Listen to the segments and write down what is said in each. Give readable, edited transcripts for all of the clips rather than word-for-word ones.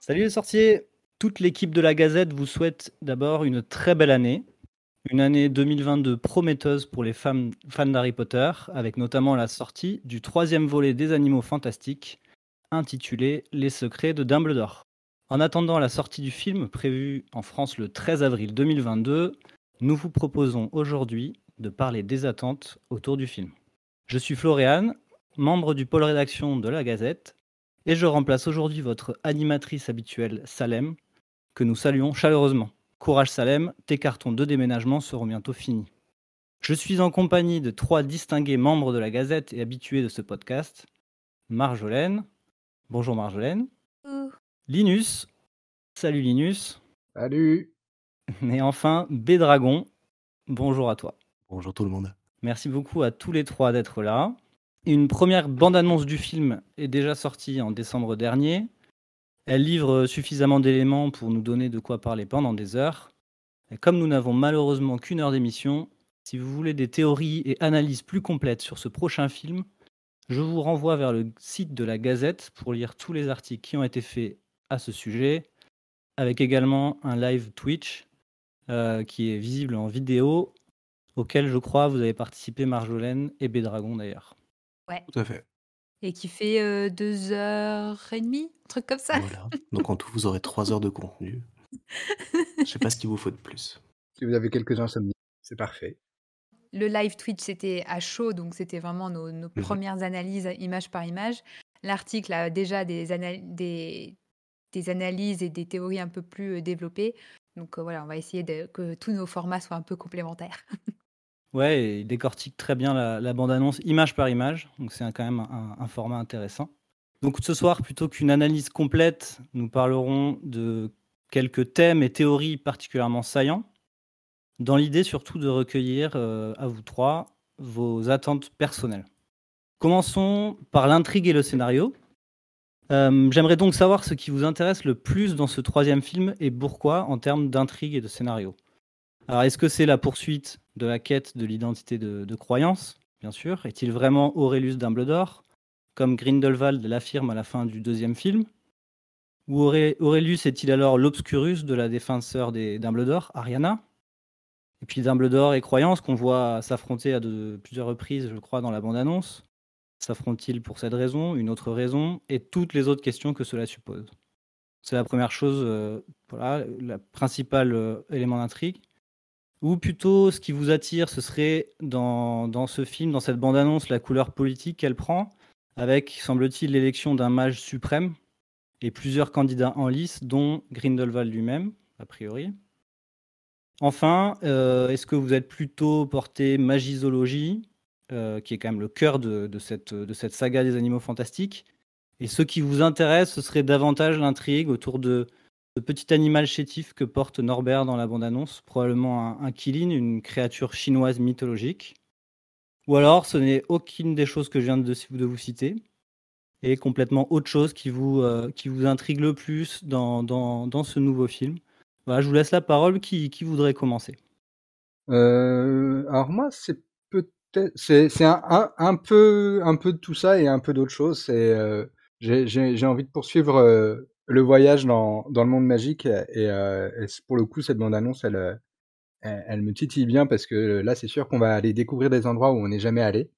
Salut les sorciers! Toute l'équipe de la Gazette vous souhaite d'abord une très belle année. Une année 2022 prometteuse pour les fans d'Harry Potter, avec notamment la sortie du troisième volet des Animaux Fantastiques, intitulé Les Secrets de Dumbledore. En attendant la sortie du film, prévue en France le 13 avril 2022, nous vous proposons aujourd'hui de parler des attentes autour du film. Je suis Floriane, membre du pôle rédaction de la Gazette, et je remplace aujourd'hui votre animatrice habituelle, Salem, que nous saluons chaleureusement. Courage Salem, tes cartons de déménagement seront bientôt finis. Je suis en compagnie de 3 distingués membres de la Gazette et habitués de ce podcast. Marjolaine. Bonjour Marjolaine. Ouh. Linus. Salut Linus. Salut. Et enfin Bédragon. Bonjour à toi. Bonjour tout le monde. Merci beaucoup à tous les 3 d'être là. Une première bande-annonce du film est déjà sortie en décembre dernier. Elle livre suffisamment d'éléments pour nous donner de quoi parler pendant des heures. Et comme nous n'avons malheureusement qu'une heure d'émission, si vous voulez des théories et analyses plus complètes sur ce prochain film, je vous renvoie vers le site de la Gazette pour lire tous les articles qui ont été faits à ce sujet, avec également un live Twitch qui est visible en vidéo, auquel je crois vous avez participé Marjolaine et Bédragon d'ailleurs. Ouais. Tout à fait. Et qui fait 2h30, un truc comme ça. Voilà. Donc en tout, vous aurez 3 heures de contenu. Je sais pas ce qu'il vous faut de plus. Si vous avez quelques insomnies, c'est parfait. Le live Twitch, c'était à chaud, donc c'était vraiment nos premières analyses image par image. L'article a déjà des analyses et des théories un peu plus développées. Donc voilà, on va essayer que tous nos formats soient un peu complémentaires. Ouais, et il décortique très bien la bande-annonce image par image, donc c'est quand même un format intéressant. Donc ce soir, plutôt qu'une analyse complète, nous parlerons de quelques thèmes et théories particulièrement saillants, dans l'idée surtout de recueillir, à vous 3, vos attentes personnelles. Commençons par l'intrigue et le scénario. J'aimerais donc savoir ce qui vous intéresse le plus dans ce 3e film et pourquoi en termes d'intrigue et de scénario. Alors, est-ce que c'est la poursuite de la quête de l'identité de croyance, bien sûr? Est-il vraiment Aurelius Dumbledore, comme Grindelwald l'affirme à la fin du 2e film? Ou Aurelius est-il alors l'Obscurus de la défenseur des Dumbledore, Ariana? Et puis Dumbledore et croyance qu'on voit s'affronter à plusieurs reprises, je crois, dans la bande-annonce. S'affrontent-ils pour cette raison, une autre raison, et toutes les autres questions que cela suppose? C'est la première chose, voilà, le principal élément d'intrigue. Ou plutôt, ce qui vous attire, ce serait dans ce film, dans cette bande-annonce, la couleur politique qu'elle prend, avec, semble-t-il, l'élection d'un mage suprême et plusieurs candidats en lice, dont Grindelwald lui-même, a priori. Enfin, est-ce que vous êtes plutôt porté magisologie, qui est quand même le cœur de cette saga des Animaux Fantastiques, et ce qui vous intéresse, ce serait davantage l'intrigue autour de ce petit animal chétif que porte Norbert dans la bande-annonce, probablement un Qilin, une créature chinoise mythologique. Ou alors, ce n'est aucune des choses que je viens de vous citer, et complètement autre chose qui vous intrigue le plus dans ce nouveau film. Voilà, je vous laisse la parole. Qui voudrait commencer? Alors moi, c'est peut-être c'est un peu de tout ça et un peu d'autre chose. J'ai envie de poursuivre, le voyage dans le monde magique et pour le coup, cette bande-annonce, elle me titille bien parce que là, c'est sûr qu'on va aller découvrir des endroits où on n'est jamais allé,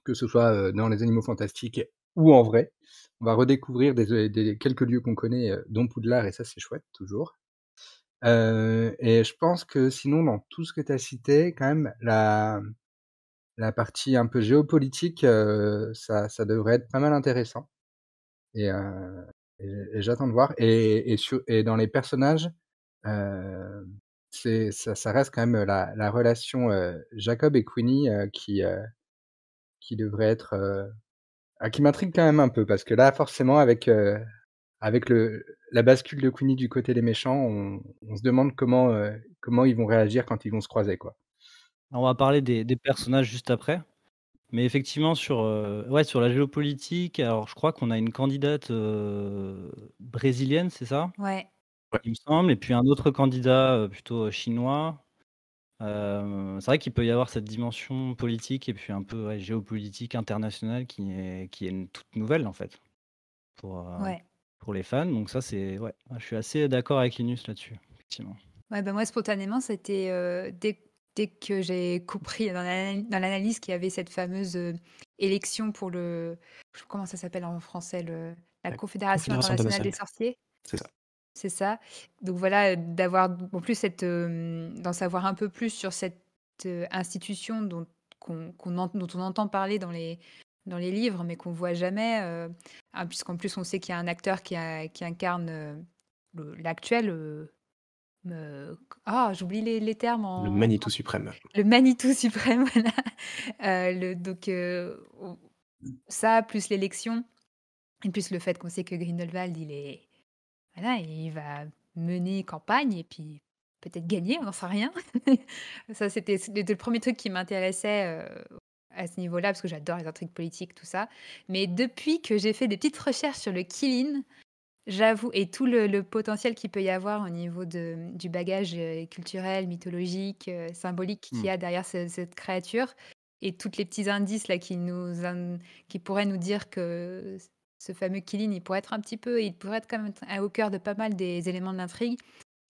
que ce soit, dans les Animaux Fantastiques ou en vrai. On va redécouvrir des quelques lieux qu'on connaît, dont Poudlard et ça, c'est chouette toujours. Et je pense que sinon dans tout ce que tu as cité, quand même la partie un peu géopolitique, ça devrait être pas mal intéressant et heu et j'attends de voir et dans les personnages, heu, ça reste quand même la relation, Jacob et Queenie, qui devrait être, qui m'intrigue quand même un peu parce que là forcément avec la bascule de Queenie du côté des méchants, on se demande comment ils vont réagir quand ils vont se croiser, quoi. On va parler des personnages juste après. Mais effectivement sur la géopolitique, alors je crois qu'on a une candidate, brésilienne, c'est ça? Ouais. Ouais. Il me semble, et puis un autre candidat, plutôt, chinois. C'est vrai qu'il peut y avoir cette dimension politique et puis un peu, ouais, géopolitique internationale qui est toute nouvelle en fait, pour, Ouais. pour les fans. Donc ça, c'est ouais, je suis assez d'accord avec Linus là-dessus, effectivement. Ouais, bah, moi, spontanément, c'était dès que j'ai compris dans l'analyse qu'il y avait cette fameuse élection pour comment ça s'appelle en français, la La Confédération Confédération internationale des internationale, sorciers. c'est ça. C'est ça. Donc voilà, d'avoir en plus d'en savoir un peu plus sur cette institution dont on entend parler dans les livres, mais qu'on voit jamais, puisqu'en plus on sait qu'il y a un acteur qui incarne l'actuel. J'oublie les termes Le en Manitou suprême. le Manitou suprême, voilà. Donc ça, plus l'élection, et plus le fait qu'on sait que Grindelwald, voilà, il va mener campagne et puis peut-être gagner, on n'en sait rien. Ça, c'était le premier truc qui m'intéressait à ce niveau-là, parce que j'adore les intrigues politiques, tout ça. Mais depuis que j'ai fait des petites recherches sur le Killin, j'avoue, et tout le potentiel qu'il peut y avoir au niveau du bagage culturel, mythologique, symbolique qu'il Mmh. y a derrière cette créature, et tous les petits indices là qui pourraient nous dire que ce fameux Killin, il pourrait être quand même au cœur de pas mal des éléments de l'intrigue.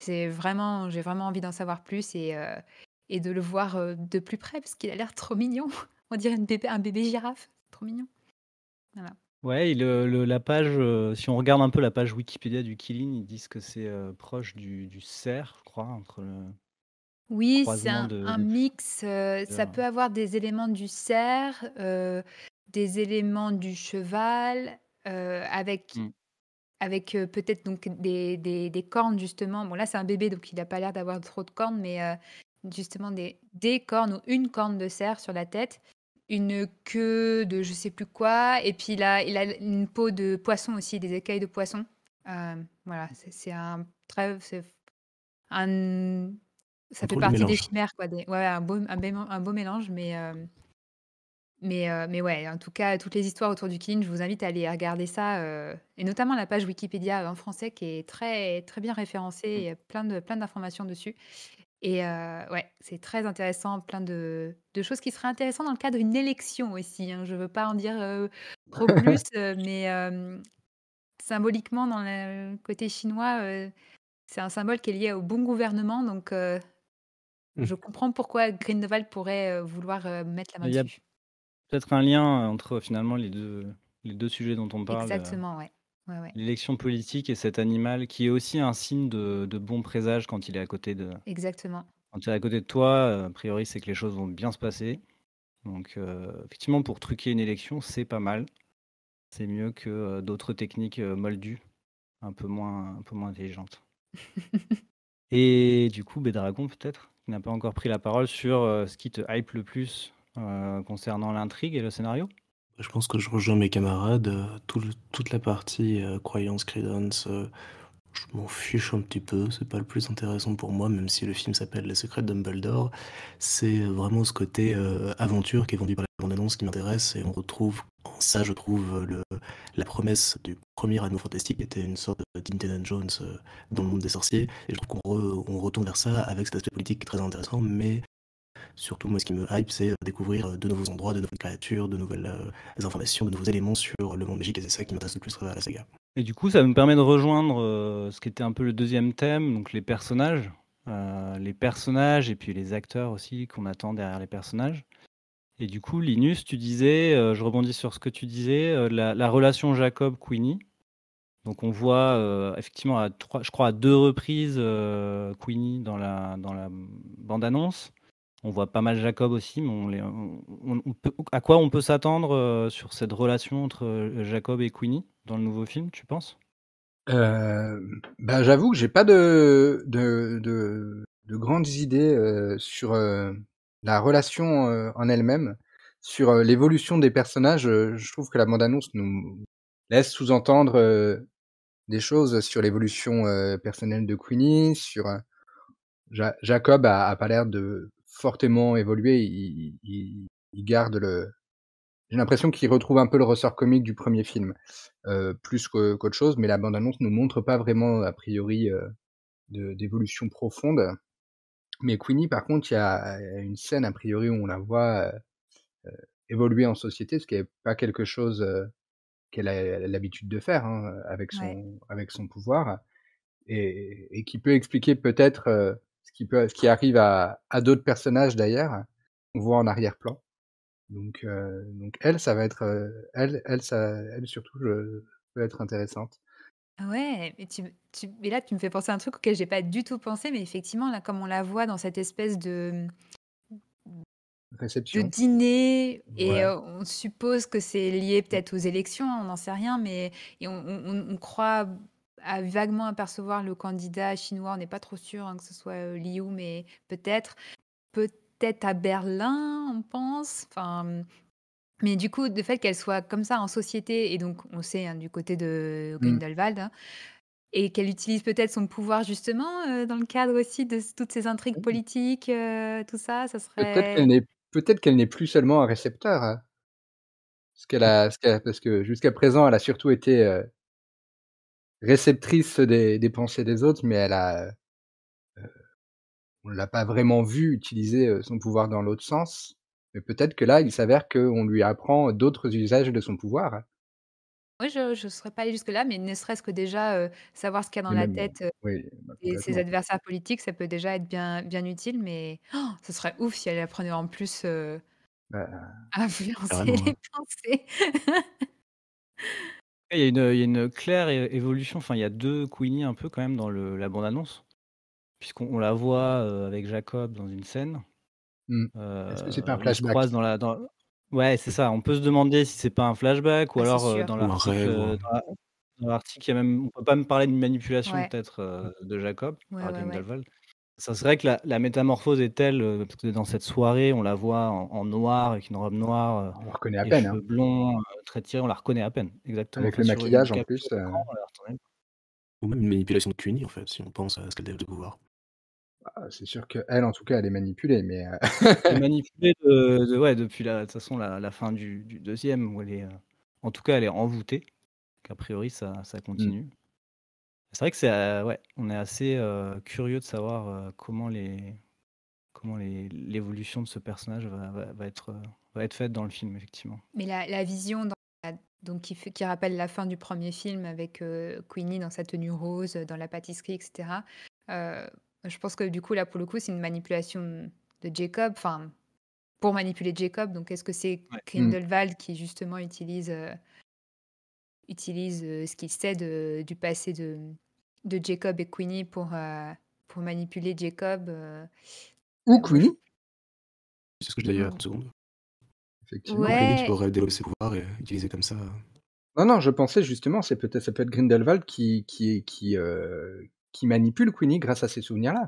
J'ai vraiment envie d'en savoir plus et de le voir de plus près, parce qu'il a l'air trop mignon. On dirait un bébé girafe, c'est trop mignon. Voilà. Ouais, et la page, si on regarde un peu la page Wikipédia du Killin, ils disent que c'est, proche du cerf, je crois, entre le Oui, c'est croisement un de mix, ça peut avoir des éléments du cerf, des éléments du cheval, avec mmh, peut-être donc des cornes justement. Bon là, c'est un bébé, donc il a pas l'air d'avoir trop de cornes, mais justement des cornes ou une corne de cerf sur la tête, une queue de je sais plus quoi, et puis il a une peau de poisson aussi, des écailles de poisson. Voilà, c'est un ça Un fait drôle de partie des mélange. chimères quoi, ouais, un beau mélange, mais ouais, en tout cas, toutes les histoires autour du Kirin, je vous invite à aller regarder ça, et notamment la page Wikipédia en français qui est très très bien référencée, il mmh. y a plein d'informations dessus, et ouais, c'est très intéressant, plein de choses qui seraient intéressantes dans le cadre d'une élection aussi, hein. Je veux pas en dire, trop plus, mais symboliquement dans le côté chinois, c'est un symbole qui est lié au bon gouvernement, donc Mmh. je comprends pourquoi Grindelwald pourrait, vouloir, mettre la main Il y a dessus. peut-être un lien entre finalement les deux sujets dont on parle, Exactement, ouais. Ouais, ouais, l'élection politique et cet animal qui est aussi un signe de bon présage quand il est à côté de exactement. quand il est à côté de toi, a priori, c'est que les choses vont bien se passer. Donc effectivement, pour truquer une élection, c'est pas mal. C'est mieux que, d'autres techniques, moldues, un peu moins intelligentes. Et du coup, Bédragon peut-être, qui n'a pas encore pris la parole sur, ce qui te hype le plus, concernant l'intrigue et le scénario? Je pense que je rejoins mes camarades, toute la partie, croyance, credence, je m'en fiche un petit peu, c'est pas le plus intéressant pour moi, même si le film s'appelle Les Secrets de Dumbledore. C'est vraiment ce côté, aventure qui est vendu par la bande annonce qui m'intéresse, et on retrouve en ça, je trouve, la promesse du premier Anneau fantastique, qui était une sorte d'Indiana Jones, dans le monde des sorciers, et je trouve on retourne vers ça avec cet aspect politique qui est très intéressant, mais surtout, moi, ce qui me hype, c'est découvrir de nouveaux endroits, de nouvelles créatures, de nouvelles informations, de nouveaux éléments sur le monde magique, et c'est ça qui m'intéresse le plus à la saga. Et du coup, ça me permet de rejoindre, ce qui était un peu le deuxième thème, donc les personnages et puis les acteurs aussi qu'on attend derrière les personnages. Et du coup, Linus, tu disais, je rebondis sur ce que tu disais, la relation Jacob-Queenie. Donc on voit, effectivement je crois à 2 reprises, Queenie dans la bande annonce. On voit pas mal Jacob aussi, mais à quoi on peut s'attendre, sur cette relation entre, Jacob et Queenie dans le nouveau film, tu penses? Bah, j'avoue que j'ai pas de grandes idées, sur, la relation, en elle-même. Sur, l'évolution des personnages, je trouve que la bande annonce nous laisse sous-entendre, des choses sur l'évolution, personnelle de Queenie, sur, Jacob a pas l'air de fortement évoluer. Il garde le J'ai l'impression qu'il retrouve un peu le ressort comique du premier film, plus qu'autre chose, mais la bande annonce nous montre pas vraiment a priori, d'évolution profonde. Mais Queenie par contre, il y a une scène a priori où on la voit, évoluer en société, ce qui est pas quelque chose, qu'elle a l'habitude de faire, hein, Ouais. avec son pouvoir et qui peut expliquer peut-être, ce qui arrive à d'autres personnages d'ailleurs, qu'on voit en arrière-plan. Donc elle, ça va être, elle surtout, peut être intéressante. Ah ouais, mais là, tu me fais penser à un truc auquel j'ai pas du tout pensé, mais effectivement, là, comme on la voit dans cette espèce de Réception, dîner et ouais. on suppose que c'est lié peut-être aux élections, on n'en sait rien, mais et on croit à vaguement apercevoir le candidat chinois, on n'est pas trop sûr, hein, que ce soit, Liu, mais peut-être. Peut-être à Berlin, on pense, enfin, mais du coup, le fait qu'elle soit comme ça en société et donc on sait, hein, du côté de Mmh. Grindelwald, hein, et qu'elle utilise peut-être son pouvoir justement, dans le cadre aussi de toutes ces intrigues Mmh. politiques, tout ça, ça Peut-être serait peut-être qu'elle n'est plus seulement un récepteur, hein. Parce que jusqu'à présent, elle a surtout été, réceptrice des pensées des autres, mais on l'a pas vraiment vue utiliser, son pouvoir dans l'autre sens. Mais peut-être que là, il s'avère qu'on lui apprend d'autres usages de son pouvoir, hein. oui, je serais pas allée jusque-là, mais ne serait-ce que déjà, savoir ce qu'il y a dans Et la même, tête, oui, bah, de ses complètement. adversaires politiques, ça peut déjà être bien utile, mais ce serait ouf si elle apprenait en plus, Bah, à influencer Carrément, les ouais. pensées. Il y a une claire évolution, enfin il y a 2 Queenie un peu quand même dans la bande annonce, puisqu'on la voit, avec Jacob dans une scène, mmh. Est-ce que c'est pas un où ils se flashback? croisent ouais, c'est ça, on peut se demander si c'est pas un flashback ou Ah, c'est alors, sûr. Ou un rêve, ou dans l'article, il y a même on peut pas me parler d'une manipulation Ouais. peut-être, de Jacob Ouais, par ouais, ouais. Grindelwald. Ça serait que la métamorphose est telle, parce que dans cette soirée, on la voit en noir avec une robe noire, On le reconnaît à les peine, hein. cheveux blonds, très tirés, on la reconnaît à peine, exactement. Avec Enfin le sur une maquillage en capture plus, d'écran, on la reconnaît. ou même une manipulation de QI, en fait, si on pense à ce qu'elle a de pouvoir. c'est sûr qu'elle, en tout cas, elle est manipulée, mais Elle est manipulée de ouais, depuis de toute façon la fin du 2e où elle est, en tout cas elle est envoûtée, qu'a priori ça mmh. continue. C'est vrai que c'est, ouais, on est assez, curieux de savoir, comment l'évolution de ce personnage va être faite dans le film effectivement. Mais la vision dans la donc qui rappelle la fin du premier film avec, Queenie dans sa tenue rose, dans la pâtisserie et cetera. Heu, je pense que du coup, là, pour le coup, c'est une manipulation de Jacob, enfin, pour manipuler Jacob. Donc est-ce que c'est Ouais. Mmh. Grindelwald qui justement utilise, ce qu'il sait du passé de Jacob et Queenie pour manipuler Jacob, Ou moi je Queenie, C'est ce que je disais il y a mmh, 30 secondes. effectivement. Queenie qui ouais, pourrait développer ses pouvoirs et utiliser comme ça. Non, non, je pensais justement, ça peut être Grindelwald qui manipule Queenie grâce à ces souvenirs-là,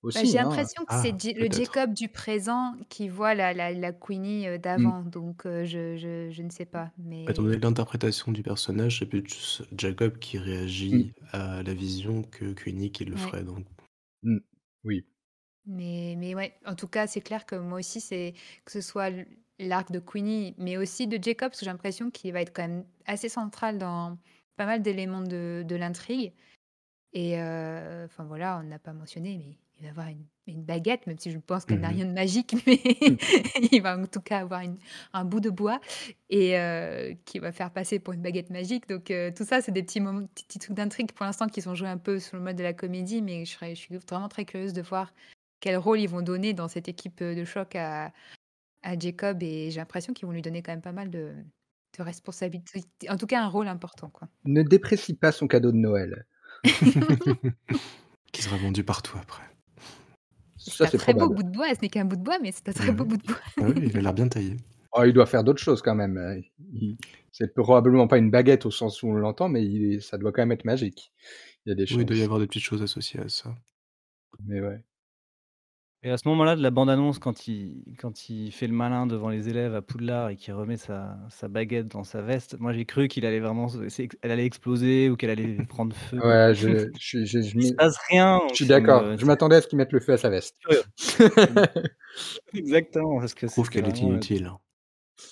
bah, aussi, j'ai hein. l'impression que c'est Ah, Le peut-être. Jacob du présent qui voit la Queenie, Mmh. d'avant, donc je ne sais pas, Étant donné mais l'interprétation du personnage, c'est plus Jacob qui Mmh. réagit à la vision que Queenie qui le ouais, ferait, donc Mmh. Oui. mais ouais, en tout cas, c'est clair que moi aussi, c'est que ce soit l'arc de Queenie, mais aussi de Jacob, parce que j'ai l'impression qu'il va être quand même assez central dans pas mal d'éléments de l'intrigue. Et enfin voilà, on n'a pas mentionné, mais il va avoir une baguette, même si je pense qu'elle n'a mmh rien de magique, mais Mmh. il va en tout cas avoir un bout de bois et qui va faire passer pour une baguette magique. Donc tout ça, c'est des petits moments, petits trucs d'intrigue pour l'instant qui sont joués un peu sur le mode de la comédie, mais je suis vraiment très curieuse de voir quel rôle ils vont donner dans cette équipe, de choc à Jacob, et j'ai l'impression qu'ils vont lui donner quand même pas mal de responsabilités, en tout cas un rôle important, quoi. Ne déprécie pas son cadeau de Noël. Qui sera vendu partout après. C'est Ça, un c'est très beau probable. bout de bois, ce n'est qu'un bout de bois, mais c'est un très Ouais. beau bout de bois. Ah oui, il a l'air bien taillé. Oh, il doit faire d'autres choses quand même, il c'est probablement pas une baguette au sens où on l'entend, mais ça doit quand même être magique. Il y a des Oui, il doit y chances. avoir des petites choses associées à ça. Mais ouais. Et à ce moment-là de la bande annonce quand il fait le malin devant les élèves à Poudlard et qu'il remet sa baguette dans sa veste, moi j'ai cru qu'il allait vraiment elle allait exploser ou qu'elle allait prendre feu. Ouais, je Il se m'y passe rien, je donc suis d'accord. Je c'est m'attendais à ce qu'ils mettent le feu à sa veste. curieux. Exactement, parce que Prouve c'était qu'elle est vraiment, inutile.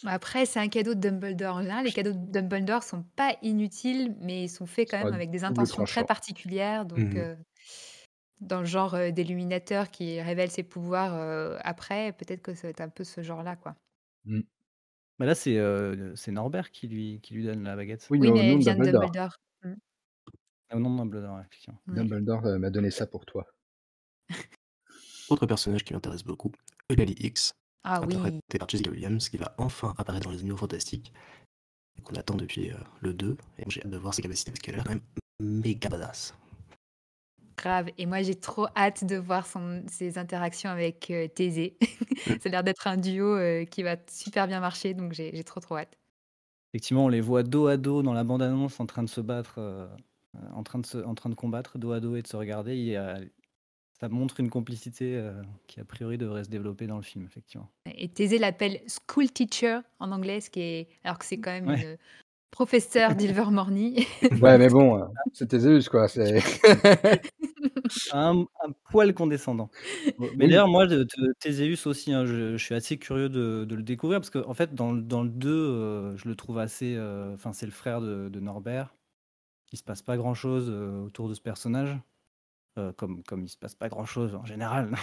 Bah, après, c'est un cadeau de Dumbledore. En général, les cadeaux de Dumbledore sont pas inutiles, mais ils sont faits quand Ce sera même avec des double intentions très tranchant. particulières. Donc, Mmh dans le genre, d'Illuminateur qui révèle ses pouvoirs, après, peut-être que ça va être un peu ce genre-là, quoi. Mmh. Bah là, c'est Norbert qui lui donne la baguette. Oui, Oui, au mais nom elle de vient de Dumbledore. Dumbledore. Mmh. Ah non, Dumbledore, ouais, effectivement. Ouais. Dumbledore m'a donné ça pour toi. Autre personnage qui m'intéresse beaucoup, Eulalie X, Ah oui, interprétée par Jessica Williams, qui va enfin apparaître dans Les Animaux Fantastiques, et qu'on attend depuis le 2. Et j'ai hâte de voir ses capacités parce qu'elle a l'air quand même méga badass. grave. Et moi, j'ai trop hâte de voir ses interactions avec Thésée. Mm. Ça a l'air d'être un duo qui va super bien marcher, donc j'ai trop trop hâte. Effectivement, on les voit dos à dos dans la bande-annonce en train de se battre, en train de combattre dos à dos et de se regarder. Ça montre une complicité qui, a priori, devrait se développer dans le film, effectivement. Et Thésée l'appelle school teacher en anglais, alors que c'est quand même Ouais. une professeure d'Ilvermorny. Ouais, mais bon, c'était Zeus, quoi. C'est... Un poil condescendant. Mais Oui, d'ailleurs, moi, de Théséus aussi, hein, je suis assez curieux de le découvrir parce qu'en fait, dans le 2, je le trouve assez. Enfin, c'est le frère de Norbert. Il se passe pas grand-chose autour de ce personnage. Comme il se passe pas grand-chose en général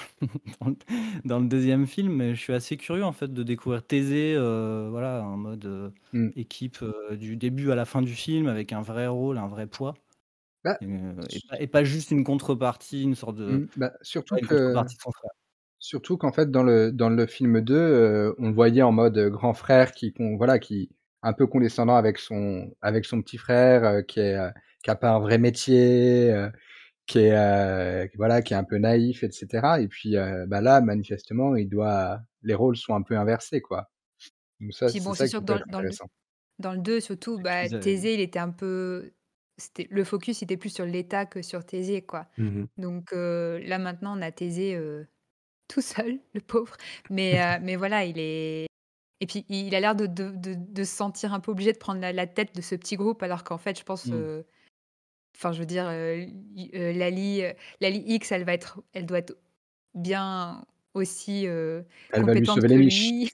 dans le deuxième film, mais je suis assez curieux en fait de découvrir Thésée, voilà, en mode mm. équipe du début à la fin du film avec un vrai rôle, un vrai poids, Bah, et pas juste une contrepartie, une sorte de bah, ouais, une contrepartie de son frère. surtout qu'en fait, dans le film 2, on le voyait en mode grand frère voilà, qui un peu condescendant avec son petit frère, qui a pas un vrai métier, voilà, qui est un peu naïf, et cetera. Et puis, bah, là, manifestement, les rôles sont un peu inversés, quoi. Donc ça, Puis c'est bon, c'est ça qui sûr que peut être intéressant. dans le 2, surtout, C'est bah, plus, Thésée, il était un peu. Le focus était plus sur l'État que sur Thésée, quoi. Mhm. Donc là, maintenant, on a Thésée tout seul, le pauvre. Mais voilà, il est. Et puis, il a l'air de se sentir un peu obligé de prendre la tête de ce petit groupe, alors qu'en fait, je pense. Mmh. Enfin, je veux dire, Lali X, elle doit être bien aussi Elle va lui compétente sauver les que miches. lui.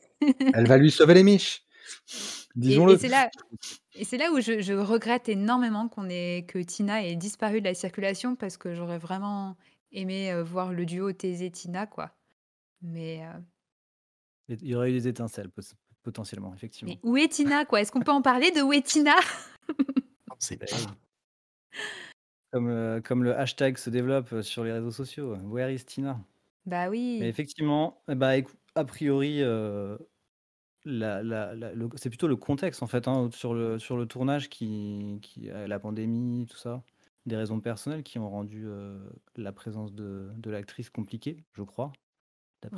Elle va lui sauver les miches, Et disons-le. c'est là où je regrette énormément que Tina ait disparu de la circulation parce que j'aurais vraiment aimé voir le duo Thésée-Tina, quoi. Mais, Il y aurait eu des étincelles potentiellement, effectivement. mais où est Tina, quoi? Est-ce qu'on peut en parler de où est Tina? C'est Eh oui. Comme le hashtag se développe sur les réseaux sociaux, Where is Tina? Bah Mais oui. effectivement, bah, a priori, c'est plutôt le contexte en fait, hein, sur le tournage la pandémie, tout ça, des raisons personnelles qui ont rendu la présence de l'actrice compliquée, je crois.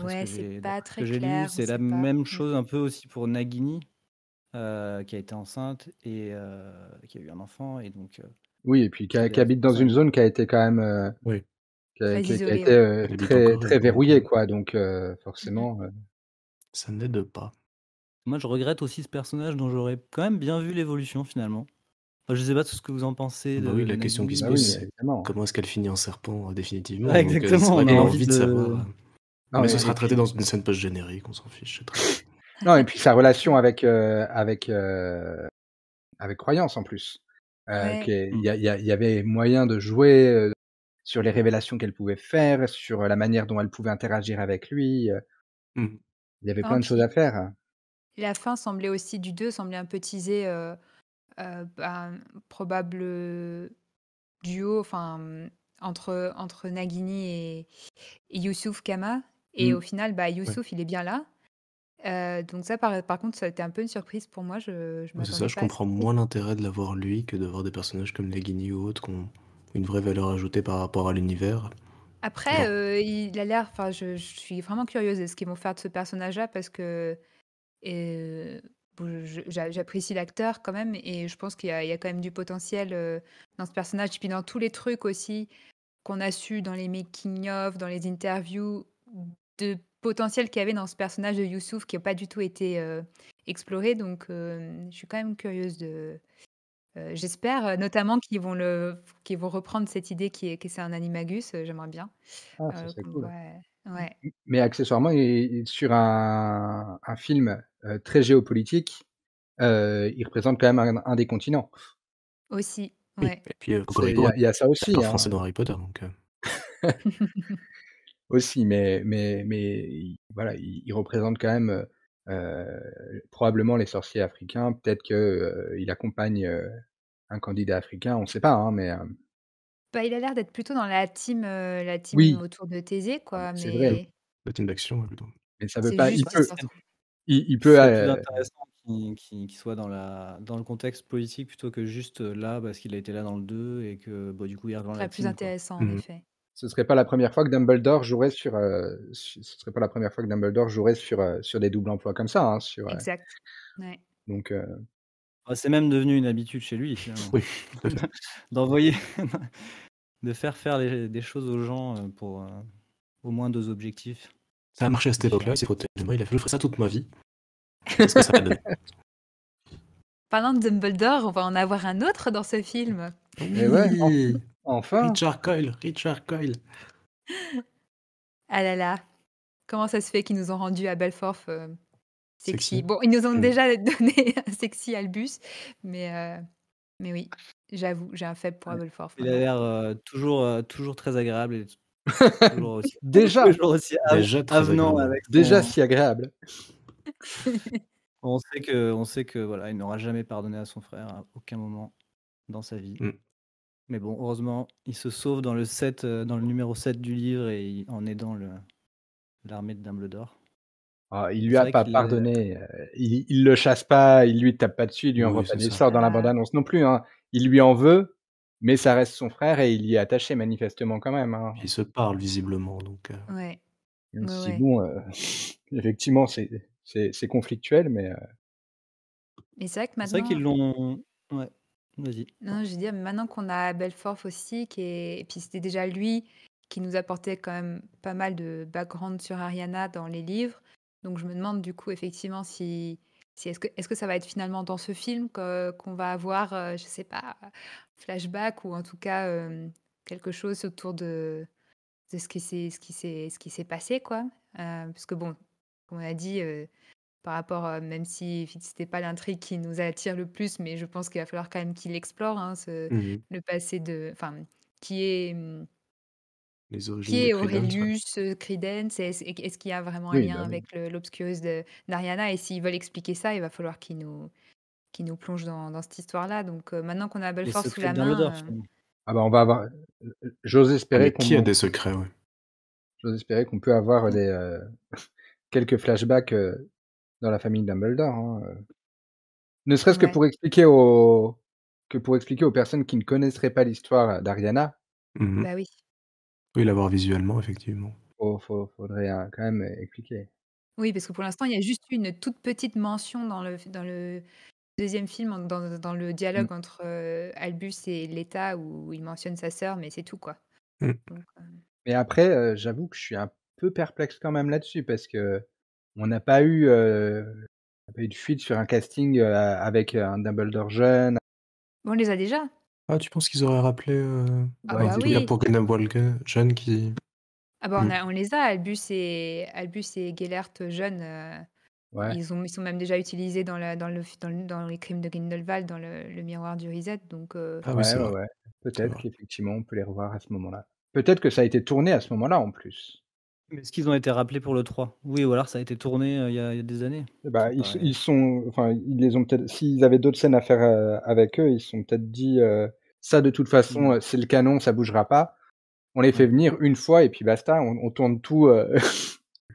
Ouais, c'est pas D'après ce très que j'ai lu, clair, on c'est la sait pas. même chose un peu aussi pour Nagini, qui a été enceinte et qui a eu un enfant, et donc Oui, et puis pour des qui raisons habite dans une personnelles. zone qui a été quand même, Oui, Très qui a isolée, été, ouais. elle habite en très Corée, très donc verrouillée, quoi. Donc Mmh. forcément, ça n'aide pas. Moi, je regrette aussi ce personnage dont j'aurais quand même bien vu l'évolution finalement. Enfin, je sais pas tout ce que vous en pensez Bah oui, de la question qui se bah Nagini. oui, pose, c'est évidemment. comment est-ce qu'elle finit en serpent définitivement. Ouais, Donc c'est exactement, vrai on a qu'on a Et envie envie de savoir. de. non, Mais ce et sera traité puis dans une scène post-générique, on s'en fiche, c'est très bien. non, et puis sa relation avec Croyance, en plus. Ouais. Il y avait moyen de jouer, sur les révélations qu'elle pouvait faire, sur la manière dont elle pouvait interagir avec lui, Mhm. il y avait Non, plein de choses puis à faire. la fin semblait aussi du 2 semblait un peu teaser, un probable duo, enfin, entre Nagini et Youssouf Kama. Et Mmh. au final, bah, Ouais. Youssouf, il est bien là. Donc ça, par contre, ça a été un peu une surprise pour moi. Je Ouais, c'est ça, m'attendais je pas à ça. comprends moins l'intérêt de l'avoir lui que d'avoir des personnages comme Nagini ou autres qui ont une vraie valeur ajoutée par rapport à l'univers. Après, Genre, il a l'air, enfin, je suis vraiment curieuse de ce qu'ils vont faire de ce personnage-là parce que bon, j'apprécie l'acteur quand même et je pense qu'il y a quand même du potentiel dans ce personnage. Et puis dans tous les trucs aussi qu'on a su dans les making-of, dans les interviews, de potentiel qu'il y avait dans ce personnage de Youssouf qui n'a pas du tout été exploré. Donc je suis quand même curieuse j'espère notamment qu'ils vont reprendre cette idée que c'est un animagus. J'aimerais bien Ah, ça serait qu'on cool. voit. Ouais. Mais accessoirement, sur un film, très géopolitique, il représente quand même un des continents. Aussi, oui. ouais. Et puis Il y Cocorico, a ça elle aussi, parle hein, français dans Harry Potter, donc aussi, mais voilà, il représente quand même, probablement les sorciers africains. Peut-être que, il accompagne, un candidat africain, on ne sait pas, hein, mais Bah, il a l'air d'être plutôt dans la team oui, autour de Thésée, quoi, c'est vrai, mais La team d'action, ouais, plutôt. mais ça veut c'est pas juste il Ouais, qu'ils peut se retrouvent. il ce peut, serait plus intéressant qu'il soit dans le contexte politique plutôt que juste là parce qu'il a été là dans le 2 et que bah, du coup il rejoint Ce la serait plus team quoi. intéressant, en Mmh. effet. ce serait pas la première fois que Dumbledore jouerait sur, ce serait pas la première fois que Dumbledore jouerait sur des doubles emplois comme ça, hein, Exact. Ouais. donc Ah, c'est même devenu une habitude chez lui finalement. Oui, tout à fait. D'envoyer de faire des choses aux gens, pour, au moins 2 objectifs Ça a marché à cette époque-là, différents. il s'est frotté les mains, il a fait: «Je ferai ça toute ma vie». C'est ce que ça a donné. Parlant de Dumbledore, on va en avoir un autre dans ce film. et ouais, Oui! enfin! Richard Coyle, Richard Coyle. Ah là là, comment ça se fait qu'ils nous ont rendu à Belforth, sexy? Sexy. Bon, ils nous ont Mmh. déjà donné un sexy Albus, mais oui, j'avoue, j'ai un faible pour Ouais. Belforth Il a maintenant. l'air, toujours très agréable et toujours aussi Déjà, toujours aussi Déjà très avenant agréable. avec déjà son si agréable. on sait que voilà, il n'aura jamais pardonné à son frère à aucun moment dans sa vie. Mmh. Mais bon, heureusement, il se sauve dans le numéro 7 du livre en aidant l'armée de Dumbledore. Ah, il Et lui c'est a vrai pas qu'il l'a pardonné, il le chasse pas, il lui tape pas dessus, il lui envoie Oui, pas c'est des ça. sorts dans la Ah, bande-annonce non plus, hein. Il lui en veut, mais ça reste son frère et il y est attaché manifestement quand même, hein. Puis ils se parlent visiblement, donc ouais, Même ouais, si ouais. bon, effectivement c'est conflictuel, mais Mais c'est vrai que c'est vrai qu'ils maintenant l'ont ouais, vas-y. non, je veux dire, maintenant qu'on a Belforth aussi, et puis c'était déjà lui qui nous apportait quand même pas mal de background sur Ariana dans les livres. Donc je me demande du coup effectivement si est-ce que ça va être finalement dans ce film qu'on va avoir, je sais pas, flashback ou en tout cas quelque chose autour de ce qui s'est passé, quoi. Parce que bon, comme on a dit, par rapport, même si c'était pas l'intrigue qui nous attire le plus, mais je pense qu'il va falloir quand même qu'il explore, hein, mmh. le passé enfin, qui est, Les origines qui de est Credence, ouais. Aurelius, Credence, est-ce qu'il y a vraiment un oui, lien bah, oui. avec l'Obscurus d'Ariana? Et s'ils veulent expliquer ça, il va falloir qu'ils nous plongent dans cette histoire-là. Donc maintenant qu'on a Les Belfort sous secrets la de Dumbledore main, finalement. Ah bah, on va avoir j'ose Ah mais espérer qui a qu'on des secrets, ouais. j'ose espérer qu'on peut avoir Mmh. des, quelques flashbacks, dans la famille Dumbledore, hein, ne serait-ce ouais. que pour expliquer aux personnes qui ne connaisseraient pas l'histoire d'Ariana, Mmh. Bah oui. Oui, l'avoir visuellement, effectivement. faudrait, quand même expliquer. Oui, parce que pour l'instant, il y a juste une toute petite mention dans le deuxième film, dans le Mmh. dialogue entre, Albus et Leta où il mentionne sa sœur, mais c'est tout, quoi. Mmh. Donc, Mais après, j'avoue que je suis un peu perplexe quand même là-dessus parce qu'on n'a pas eu de fuite sur un casting, avec, un Dumbledore jeune. on les a déjà. Ah, tu penses qu'ils auraient rappelé, Ah Ouais, un bah ils gars oui. pour Grindelwald jeune qui Ah bah, mmh. on les a, Albus et Gellert jeunes, ouais, ils sont même déjà utilisés dans les crimes de Grindelwald, dans le miroir du Reset, donc Ah oui, ouais, c'est ouais, vrai, ouais. c'est Peut-être vrai. qu'effectivement on peut les revoir à ce moment-là. Peut-être que ça a été tourné à ce moment-là en plus. Mais est-ce qu'ils ont été rappelés pour le 3? Oui, ou alors ça a été tourné, il y a des années. Et Ça bah, me paraît ils sont enfin, ils les ont peut-être s'ils avaient d'autres scènes à faire, avec eux, ils se sont peut-être dit, «Ça de toute façon, mmh, c'est le canon, ça bougera pas. On les fait ouais. venir une fois et puis basta, on tourne tout»,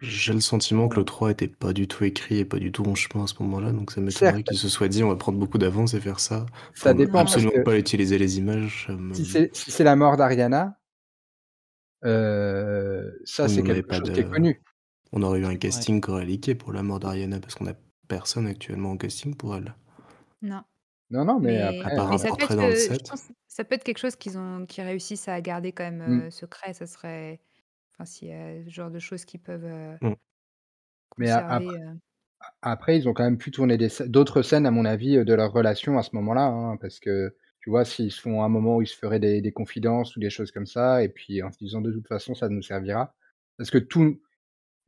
J'ai le sentiment que voilà. le 3 était pas du tout écrit et pas du tout en chemin à ce moment-là, donc ça m'étonnerait Certes, qu'ils se soient dit: «On va prendre beaucoup d'avance et faire ça». ça Pour ne dépend parce non, que absolument pas utiliser les images, si c'est la mort d'Ariana, ça oui, mais c'est on n'avait quelque pas chose qui est de connu. on aurait eu un Ouais. casting qui aurait leaké pour la mort d'Ariana parce qu'on a personne actuellement en casting pour elle. non. Non, non, mais Mais À après, part mais un ça peut portrait être, dans le je 7. pense ça peut être quelque chose qu'ils réussissent à garder quand même, mmh, secret. Ça serait enfin, s'il y a ce genre de choses qui peuvent, Mmh. mais conserver, après ils ont quand même pu tourner d'autres scènes à mon avis, de leur relation à ce moment-là, hein, parce que tu vois, s'ils se font un moment où ils se feraient des confidences ou des choses comme ça et puis en se disant: «De toute façon, ça nous servira». Parce que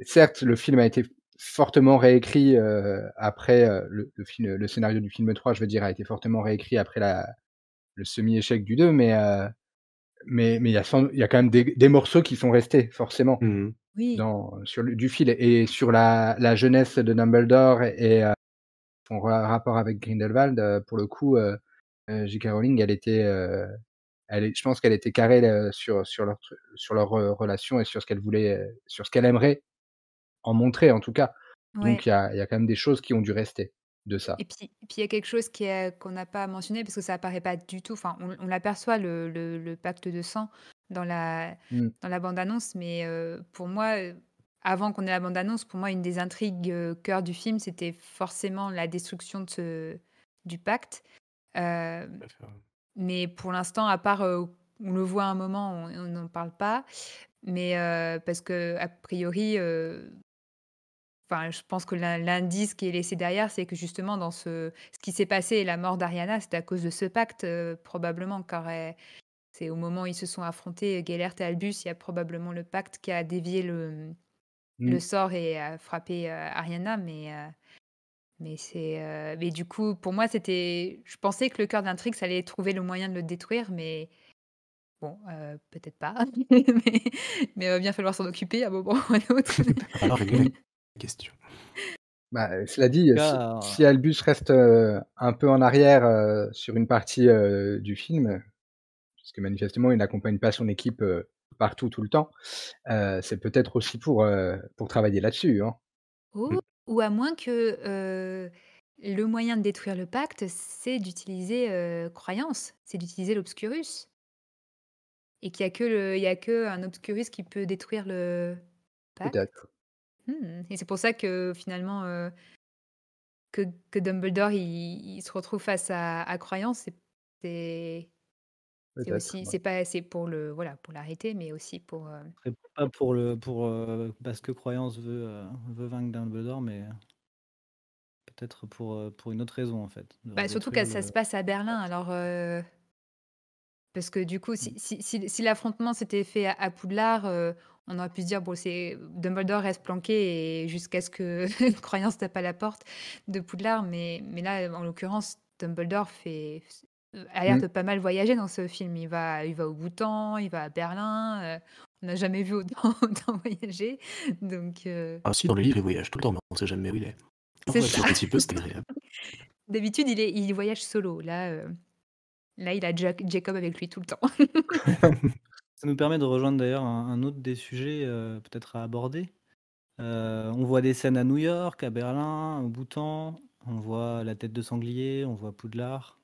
certes, le film a été fortement réécrit, après, le scénario du film 3, je veux dire, a été fortement réécrit après le semi-échec du 2, mais il y a quand même des morceaux qui sont restés, forcément. Mmh mh. Oui, du fil et sur la jeunesse de Dumbledore et son rapport avec Grindelwald, pour le coup, J.K. Rowling, je pense qu'elle était carrée, sur leur, relation et sur ce qu'elle voulait, sur ce qu'elle aimerait en montrer en tout cas. ouais. Donc il y a quand même des choses qui ont dû rester de ça. Et puis il y a quelque chose qu'on n'a pas mentionné parce que ça apparaît pas du tout, enfin on l'aperçoit le pacte de sang dans la Mmh. dans la bande annonce, mais pour moi, avant qu'on ait la bande annonce, pour moi une des intrigues, cœur du film, c'était forcément la destruction du pacte. Hem, Tout à fait, ouais. mais pour l'instant, à part, on le voit un moment, on n'en parle pas, mais parce qu'a priori, enfin, je pense que l'indice qui est laissé derrière, c'est que justement dans ce qui s'est passé et la mort d'Ariana, c'était à cause de ce pacte, probablement, car, c'est au moment où ils se sont affrontés, Gellert et Albus, il y a probablement le pacte qui a dévié le Mmh. sort et a frappé, Ariana, mais du coup, pour moi, je pensais que le cœur d'intrigue, ça allait trouver le moyen de le détruire, mais bon, peut-être pas. Mais il va bien falloir s'en occuper à un moment ou à un autre. Alors régler la question. Bah, cela dit, si Albus reste, un peu en arrière, sur une partie, du film, puisque manifestement il n'accompagne pas son équipe, partout, tout le temps, c'est peut-être aussi pour travailler là-dessus, hein. Oh, ou à moins que, le moyen de détruire le pacte, c'est d'utiliser, croyance, c'est d'utiliser l'obscurus et qu'il y a qu'un obscurus qui peut détruire le pacte? Peut-être, Et c'est pour ça que finalement, que que Dumbledore il se retrouve face à croyance, c'est c'est peut-être, aussi ouais. c'est pour voilà, pour l'arrêter, mais aussi pour, Ce serait pas parce que Croyance veut vaincre Dumbledore, mais peut-être pour une autre raison, en fait, de bah, surtout que redétruire ça le se passe à Berlin pacte. alors, parce que du coup, Mmh. si l'affrontement s'était fait à Poudlard, on aurait pu se dire: «Bon, c'est Dumbledore reste planqué et jusqu'à ce que Croyance tape à la porte de Poudlard», mais là, en l'occurrence, Dumbledore a l'air Mmh. de pas mal voyager dans ce film. Il va au Bhoutan, il va à Berlin, on n'a jamais vu autant autant voyager donc Ah si, dans le livre, il voyage tout le temps, mais on sait jamais où il est. En c'est ça. voiture un petit peu, c'est agréable. D'habitude, il voyage solo. Là, il a Jacob avec lui tout le temps. Ça nous permet de rejoindre d'ailleurs un autre des sujets, peut-être à aborder. On voit des scènes à New York, à Berlin, au Bhoutan, on voit la tête de sanglier, on voit Poudlard,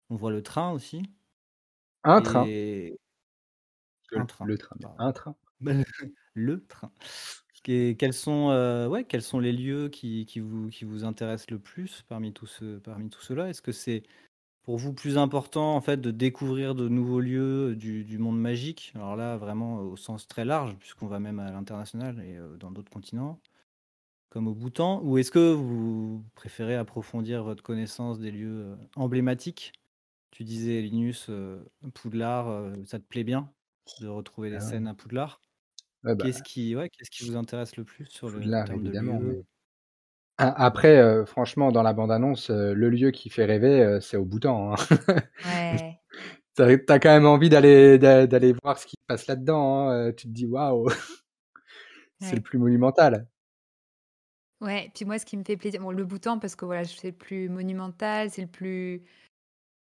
on voit le train aussi Un train, et un train, le train, mais pardon. un train. Le train. Et quels sont les lieux qui vous intéressent le plus parmi tout cela? Est-ce que c'est pour vous plus important, en fait, de découvrir de nouveaux lieux du monde magique? Alors là, vraiment au sens très large, puisqu'on va même à l'international et dans d'autres continents, comme au Bhoutan? Ou est-ce que vous préférez approfondir votre connaissance des lieux, emblématiques? Tu disais, Linus, Poudlard, ça te plaît bien de retrouver des Ah scènes ouais. à Poudlard? Ouais, bah, Qu'est-ce qui vous intéresse le plus en Poudlard termes de évidemment, lieux? mais après, franchement dans la bande annonce, le lieu qui fait rêver, c'est au Bhoutan, hein. Ouais, Tu quand même envie d'aller voir ce qui se passe là-dedans, hein, tu te dis: «Waouh, c'est le ouais. plus monumental». Ouais, puis moi, ce qui me fait plaisir, bon, le Bhoutan parce que voilà, c'est le plus monumental, c'est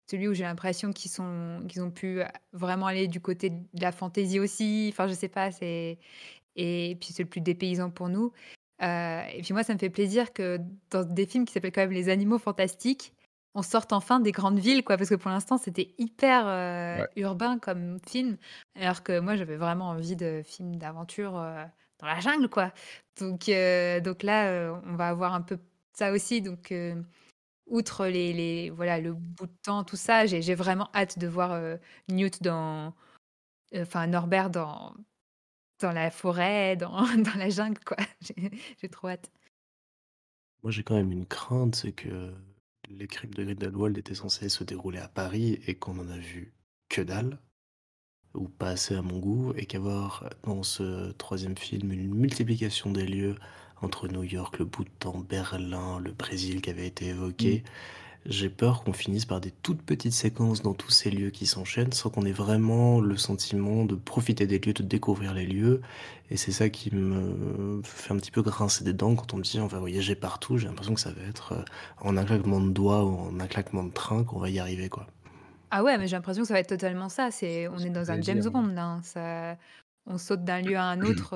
celui où j'ai l'impression qu'ils ont pu vraiment aller du côté de la fantaisie aussi. Enfin, je sais pas, et puis c'est le plus dépaysant pour nous. Et puis moi, ça me fait plaisir que dans des films qui s'appellent quand même Les Animaux Fantastiques, on sorte enfin des grandes villes, quoi, parce que pour l'instant, c'était hyper Ouais. urbain comme film, alors que moi, j'avais vraiment envie de films d'aventure dans la jungle, quoi. Donc là, on va avoir un peu ça aussi. Donc, outre voilà, le bout de temps, tout ça, j'ai vraiment hâte de voir Newt enfin Norbert dans la forêt, dans la jungle, quoi. J'ai trop hâte. Moi, j'ai quand même une crainte, c'est que les crimes de Grindelwald étaient censés se dérouler à Paris et qu'on en a vu que dalle, ou pas assez à mon goût, et qu'avoir dans ce troisième film une multiplication des lieux entre New York, le Bhoutan, Berlin, le Brésil qui avait été Mmh. évoqué, J'ai peur qu'on finisse par des toutes petites séquences dans tous ces lieux qui s'enchaînent, sans qu'on ait vraiment le sentiment de profiter des lieux, de découvrir les lieux. Et c'est ça qui me fait un petit peu grincer des dents quand on me dit on va voyager partout. J'ai l'impression que ça va être en un claquement de doigts ou en un claquement de train qu'on va y arriver, quoi. Ah ouais, mais j'ai l'impression que ça va être totalement ça. On Ce est que dans un j'allais James dire, Bond, là, hein. On saute d'un lieu à un autre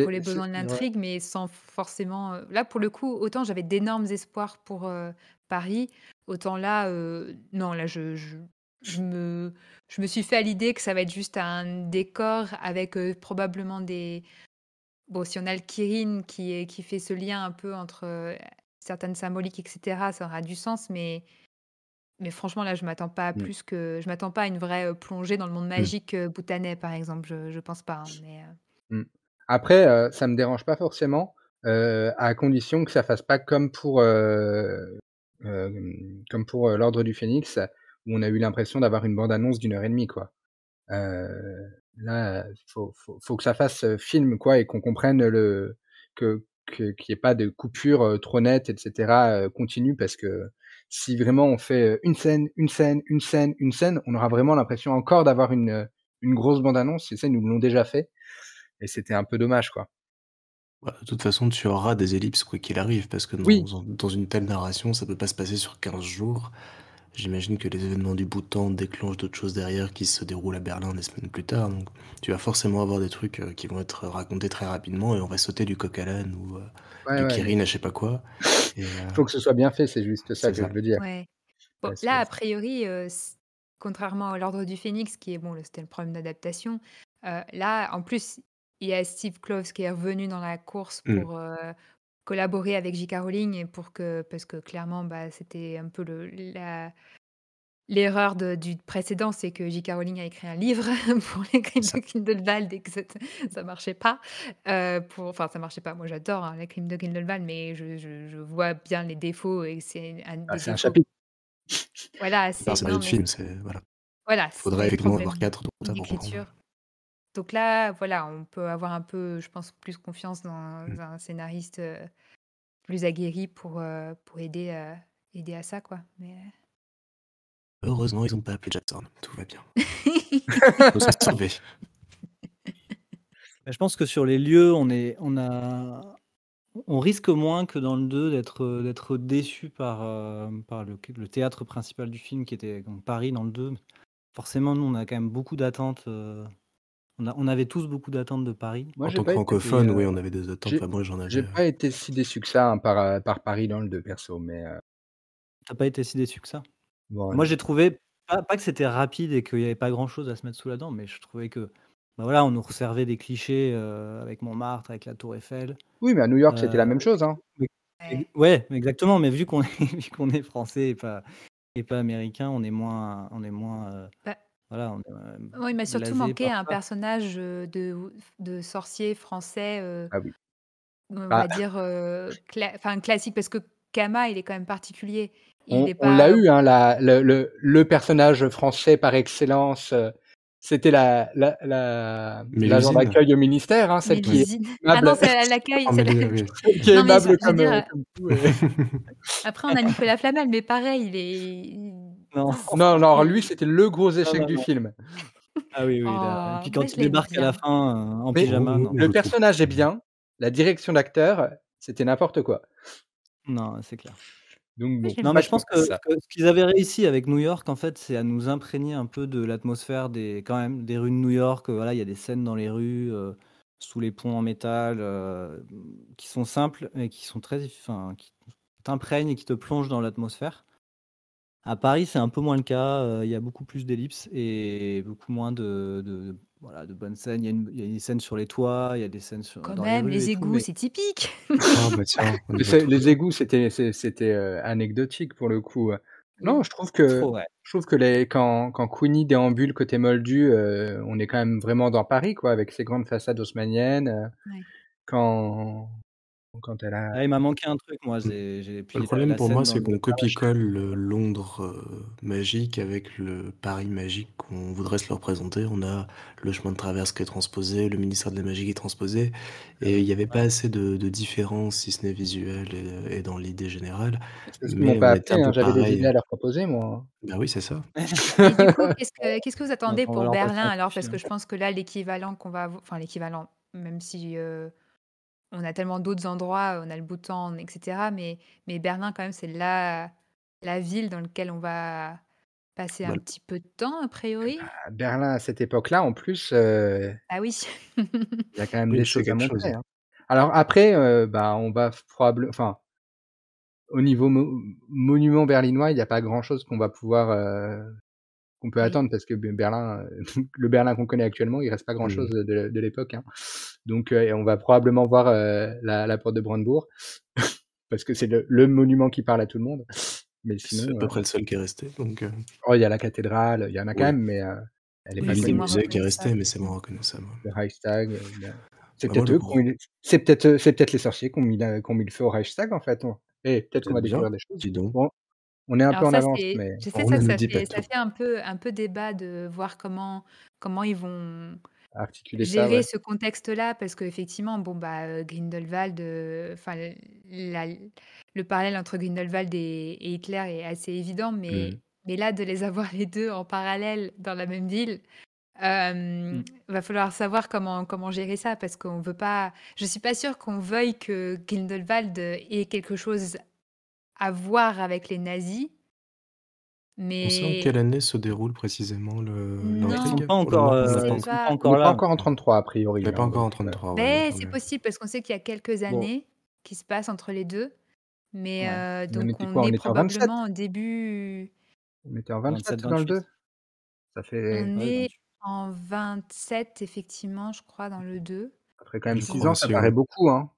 pour les besoins de Ouais. l'intrigue, mais sans forcément. Là, pour le coup, autant j'avais d'énormes espoirs pour Paris, autant là, non, là, je me, je me suis fait à l'idée que ça va être juste un décor avec probablement des. Bon, si on a le Kirin qui fait ce lien un peu entre certaines symboliques, etc., ça aura du sens, mais franchement, là, Mm. je m'attends pas à une vraie plongée dans le monde Hmm. magique bhoutanais, par exemple. Je pense pas, hein, mais Mm. Après, ça me dérange pas forcément, à condition que ça fasse pas comme pour l'Ordre du Phénix, où on a eu l'impression d'avoir une bande annonce d'1 heure et demie, quoi. Là, faut que ça fasse film, quoi, et qu'on comprenne qu'il y ait pas de coupure trop nette, et cetera, continue, parce que si vraiment on fait une scène, une scène, une scène, une scène, on aura vraiment l'impression encore d'avoir une grosse bande annonce. Ces scènes, ils nous l'ont déjà fait, et c'était un peu dommage, quoi. Bah, de toute façon, tu auras des ellipses quoi qu'il arrive, parce que Oui, dans une telle narration, ça peut pas se passer sur 15 jours. J'imagine que les événements du Bhoutan déclenchent d'autres choses derrière qui se déroulent à Berlin des semaines plus tard. Donc, tu vas forcément avoir des trucs qui vont être racontés très rapidement et on va sauter du coq à l'âne ou ouais, du ouais, mais Kirin à je sais pas quoi. Et faut que ce soit bien fait, c'est juste ça c'est que ça. je veux dire. ouais. Bon, Parce que là, a priori, contrairement à l'Ordre du Phénix, c'était le problème d'adaptation, là, en plus, il y a Steve Kloves qui est revenu dans la course Hmm. pour collaborer avec J.K. Rowling et parce que clairement, bah, c'était un peu l'erreur du précédent, c'est que J.K. Rowling a écrit un livre pour les crimes C'est de ça. Grindelwald et que ça marchait pas. Enfin, ça marchait pas. Moi, j'adore hein, les crimes de Grindelwald, mais je vois bien les défauts et c'est un bah, des c'est un défauts. chapitre. Voilà, C'est un c'est scénario non, de mais film, c'est voilà. voilà, il y Faudrait a des effectivement avoir problèmes 4 dans ça pour comprendre. d'écriture. Donc là, voilà, on peut avoir un peu, je pense, plus confiance dans Hmm. un scénariste plus aguerri pour aider à ça, quoi. Mais Heureusement, ils ont pas appelé Jackson. Tout va bien. Faut s'en sauver. Bah, je pense que sur les lieux, on risque moins que dans le 2 d'être déçu par le théâtre principal du film qui était donc Paris dans le 2. Forcément, nous, on a quand même beaucoup d'attentes, on avait tous beaucoup d'attentes de Paris. Moi, En j'ai tant que pas été, francophone, oui, on avait des attentes. j'ai Enfin, moi, j'en j'ai avais. pas été si déçu que ça, hein, par Paris dans le 2 perso, mais Tu pas été si déçu que ça? bon, Moi, j'ai trouvé pas que c'était rapide et qu'il y avait pas grand chose à se mettre sous la dent, mais je trouvais que, bah, voilà, on nous resservait des clichés, avec Montmartre, avec la Tour Eiffel. oui, mais à New York, c'était la Heu, même chose, hein. mais ouais. ouais, exactement, mais vu qu'on est vu qu'on est français et pas américain, Bah, voilà, on est, moi, il m'a surtout blasé manqué par un ça. personnage de sorcier français, Ah oui. on Bah, va dire enfin classique, parce que Kama, il est quand même particulier. Il on est on l'a pas. eu, hein, le personnage français par excellence, c'était l'agent Mélusine? d'accueil au ministère, hein, celle qui est Mélusine. Ah non, aimable c'est à l'accueil, Oh, c'est mais la oui. celle qui est non, mais aimable je veux dire, comme tout et après on a Nicolas Flamel, mais pareil, il Non, non, non, alors lui, il c'était le gros non, échec non, du non. film. Ah oui, oui, là et oh, puis moi quand je il l'aime débarque à la bien. fin, en Mais pyjama, Oh, non. je le le trouve personnage est très bien. bien, la direction d'acteur, c'était n'importe quoi. Non, c'est clair. Donc Moi bon, je l'aime Non, mais pas je plus pense que ça. que ce qu'ils avaient réussi avec New York, en fait, c'est à nous imprégner un peu de l'atmosphère quand même, des rues de New York. Voilà, il y a des scènes dans les rues, sous les ponts en métal, qui sont simples et qui sont qui t'imprègnent et qui te plongent dans l'atmosphère. À Paris, c'est un peu moins le cas, il y a beaucoup plus d'ellipses et beaucoup moins voilà, de bonnes scènes. Il y a des scènes sur les toits, il y a des scènes quand dans les même, rues et les tout, égouts, mais c'est typique. Ah bah tiens, on y Mais va tous. les égouts, c'était anecdotique pour le coup. Non, Oui. trop, ouais. je trouve que quand Queenie déambule côté Moldu, on est quand même vraiment dans Paris, quoi, avec ses grandes façades haussmanniennes, Ouais. quand Quand elle a Ah, il m'a manqué un truc, moi. Mmh. J'ai Le puis problème la pour moi, scène dans c'est le qu'on parachute. copie-colle le Londres, magique avec le Paris magique qu'on voudrait se le représenter. On a le chemin de traverse qui est transposé, le ministère de la magie qui est transposé et il y avait pas Ouais. assez de différence, si ce n'est visuelle et dans l'idée générale, c'est ce qu'ils m'ont mais pas on était appris, un hein, peu j'avais des pareil. idées à leur proposer moi, Bah oui, c'est ça. Et du coup, qu'est-ce que vous attendez On va pour leur passer Berlin un coup alors? de Parce fil. que je pense que là, l'équivalent qu'on va avoir, enfin l'équivalent, même si on a tellement d'autres endroits, on a le Bhoutan, etc. Mais Berlin, quand même, c'est la ville dans laquelle on va passer Bah, un petit peu de temps, a priori. À Berlin, à cette époque-là, en plus, Ah oui. il y a quand même oui, des c'est choses à quelque chose. montrer, hein. Alors après, bah, on va enfin, au niveau monument berlinois, il y a pas grand-chose qu'on va pouvoir, qu'on peut Oui. attendre parce que Berlin, le Berlin qu'on connaît actuellement, il reste pas Mmh. grand-chose de l'époque, hein. Donc et on va probablement voir, la porte de Brandebourg parce que c'est le monument qui parle à tout le monde. Mais C'est à sinon, peu près le seul qui est resté, donc oh, il y a la cathédrale, il y en a quand oui. même, mais elle est Oui, pas c'est Le connue. moins musée qui est resté, reconnaissable. mais c'est moins reconnaissable. Le Reichstag, c'est Bah, moi, peut-être le eux qui ont gros mis c'est peut-être les sorciers qui ont mis le feu au Reichstag, en fait, peut-être qu'on peut-être va bien, découvrir des choses. dis donc. Bon, on est un peu Alors en ça, avance, c'est mais je sais On ça ne me ça dit pas fait ça tout. fait un peu débat de voir comment ils vont articuler ça, gérer ouais. ce contexte-là parce qu'effectivement, bon, bah, Grindelwald, enfin, la le parallèle entre Grindelwald et Hitler est assez évident, Mmh. mais là, de les avoir les 2 en parallèle dans la même ville, Mmh. va falloir savoir comment gérer ça parce qu'on veut pas je suis pas sûre qu'on veuille que Grindelwald ait quelque chose à voir avec les nazis, On sait en quelle mais année se déroule précisément Ils non, sont l'intrigue pas pour le encore, Nord? On l'a pas c'est ils sont encore? pas pas On encore n'est pas là. encore en 33 a On priori, n'est pas hein, encore en donc 33, ouais, donc beh, on c'est est possible parce qu'on sait qu'il y a quelques Bon, années qui se passent entre les 2. Mais ouais, mais on donc était on quoi? On est était en 27? probablement au début On était en 27 dans le 27-28. 2? Ça fait on Ouais, est 28. en 27 effectivement, je crois, dans le 2. ça ferait quand même je 6 crois ans, ça aussi, paraît ouais. beaucoup, hein.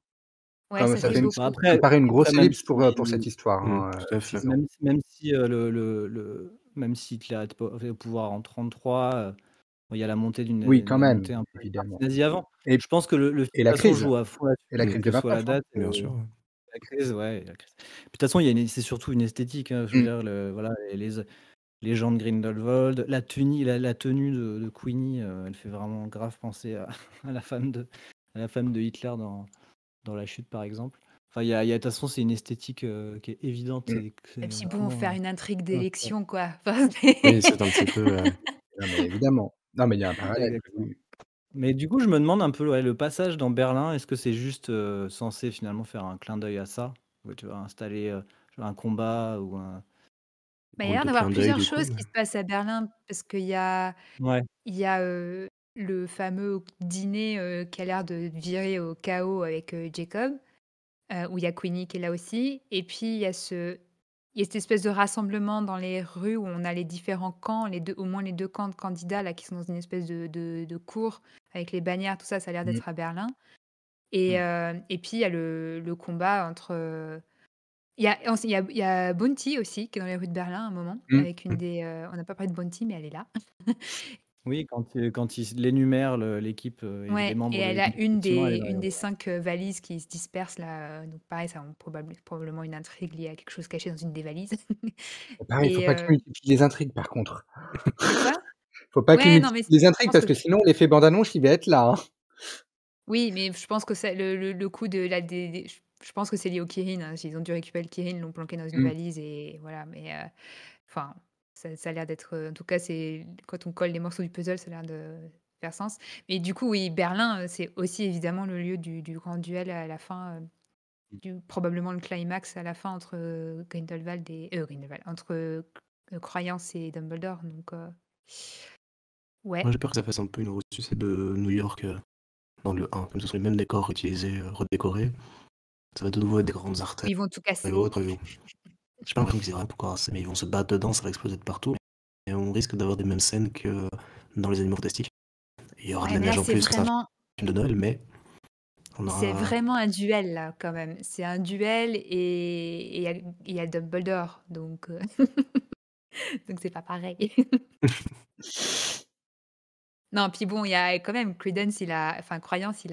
Ouais, Comme ça ça fait fait une Bah, beaucoup. ça me paraît une après grosse même ellipse si pour cette histoire, Mmh, hein, tout à fait. 6 ans. même si, même si Hitler est au pouvoir en 33, bon, il y a la montée Oui, quand la même, montée un peu du parti évidemment. nazi avant. Et Je pense que le film, de et toute la façon, crise joue à fond et la là-dessus, crise que de ce soit 29, la hein. date, Bien sûr, ouais. la crise, ouais, la crise. Puis de toute façon, c'est surtout une esthétique, hein. Je veux Mmh. dire, voilà, les gens de Grindelwald, la tenue de Queenie, elle fait vraiment grave penser à à la femme de Hitler dans La Chute, par exemple. Enfin, de toute façon, c'est une esthétique, qui est évidente, Mmh. c'est Et puis bon, vraiment, faire une intrigue ouais, d'élection, quoi. Enfin, c'est Oui, c'est un petit peu, Non, mais évidemment. Non, mais il y a un parallèle, exactement. oui. Mais du coup, je me demande un peu, ouais, le passage dans Berlin, est-ce que c'est juste, censé finalement faire un clin d'œil à ça? Où tu vas installer, genre un combat ou un bah, il y a drôle l'air de d'avoir clin d'œil plusieurs du coup, choses mais qui se passent à Berlin parce ouais, il y a, le fameux dîner, qui a l'air de virer au chaos avec, Jacob. Où il y a Queenie qui est là aussi et puis il y a cette espèce de rassemblement dans les rues où on a les différents camps, au moins les 2 camps de candidats là qui sont dans une espèce de cour avec les bannières, tout ça, ça a l'air Mmh. d'être à Berlin mmh, et puis il y a le combat entre, il y a Bounty aussi qui est dans les rues de Berlin à un moment Mmh. avec une des, on n'a pas parlé de Bounty mais elle est là. oui, quand ils l'énumèrent l'équipe, et les Ouais et membres de elle a l'équipe, effectivement, elle est dans les une des 5 valises qui se dispersent là, donc pareil, ça probablement une intrigue liée à quelque chose caché dans une des valises Pareil, il faut et pas qu'ils multiplient les intrigues par contre. de quoi? Faut pas qu'ils Ouais, non, mais multiplient les je intrigues pense parce que que sinon l'effet bande annonce, il va être là, hein. oui, mais je pense que c'est le coup de la des je pense que c'est lié au Kirin, hein. Ils ont dû récupérer le Kirin, l'ont planqué dans une Mmh. valise et voilà, mais enfin, ça a l'air d'être, en tout cas, c'est quand on colle les morceaux du puzzle, ça a l'air de faire sens. Mais du coup, oui, Berlin, c'est aussi évidemment le lieu du grand duel à la fin, probablement le climax à la fin entre, Grindelwald, entre, Croyance et Dumbledore, donc moi ouais. j'ai peur que ça fasse un peu une ressuscité de New York, dans le 1, comme ce sont les mêmes décors utilisés, redécorés. Ça va de nouveau être des grandes artères Ils vont tout et casser. autres, j'ai pas l'impression qu'ils aient rien pourquoi, mais ils vont se battre dedans, ça va exploser de partout et on risque d'avoir des mêmes scènes que dans Les Animaux Fantastiques. Il y aura de Ouais, la mais là, neige en plus, parce que c'est un film de Noël, mais on c'est aura vraiment un duel là, quand même. C'est un duel et il y a Dumbledore, donc donc c'est pas pareil. Non, puis bon, il y a quand même Credence, Croyance,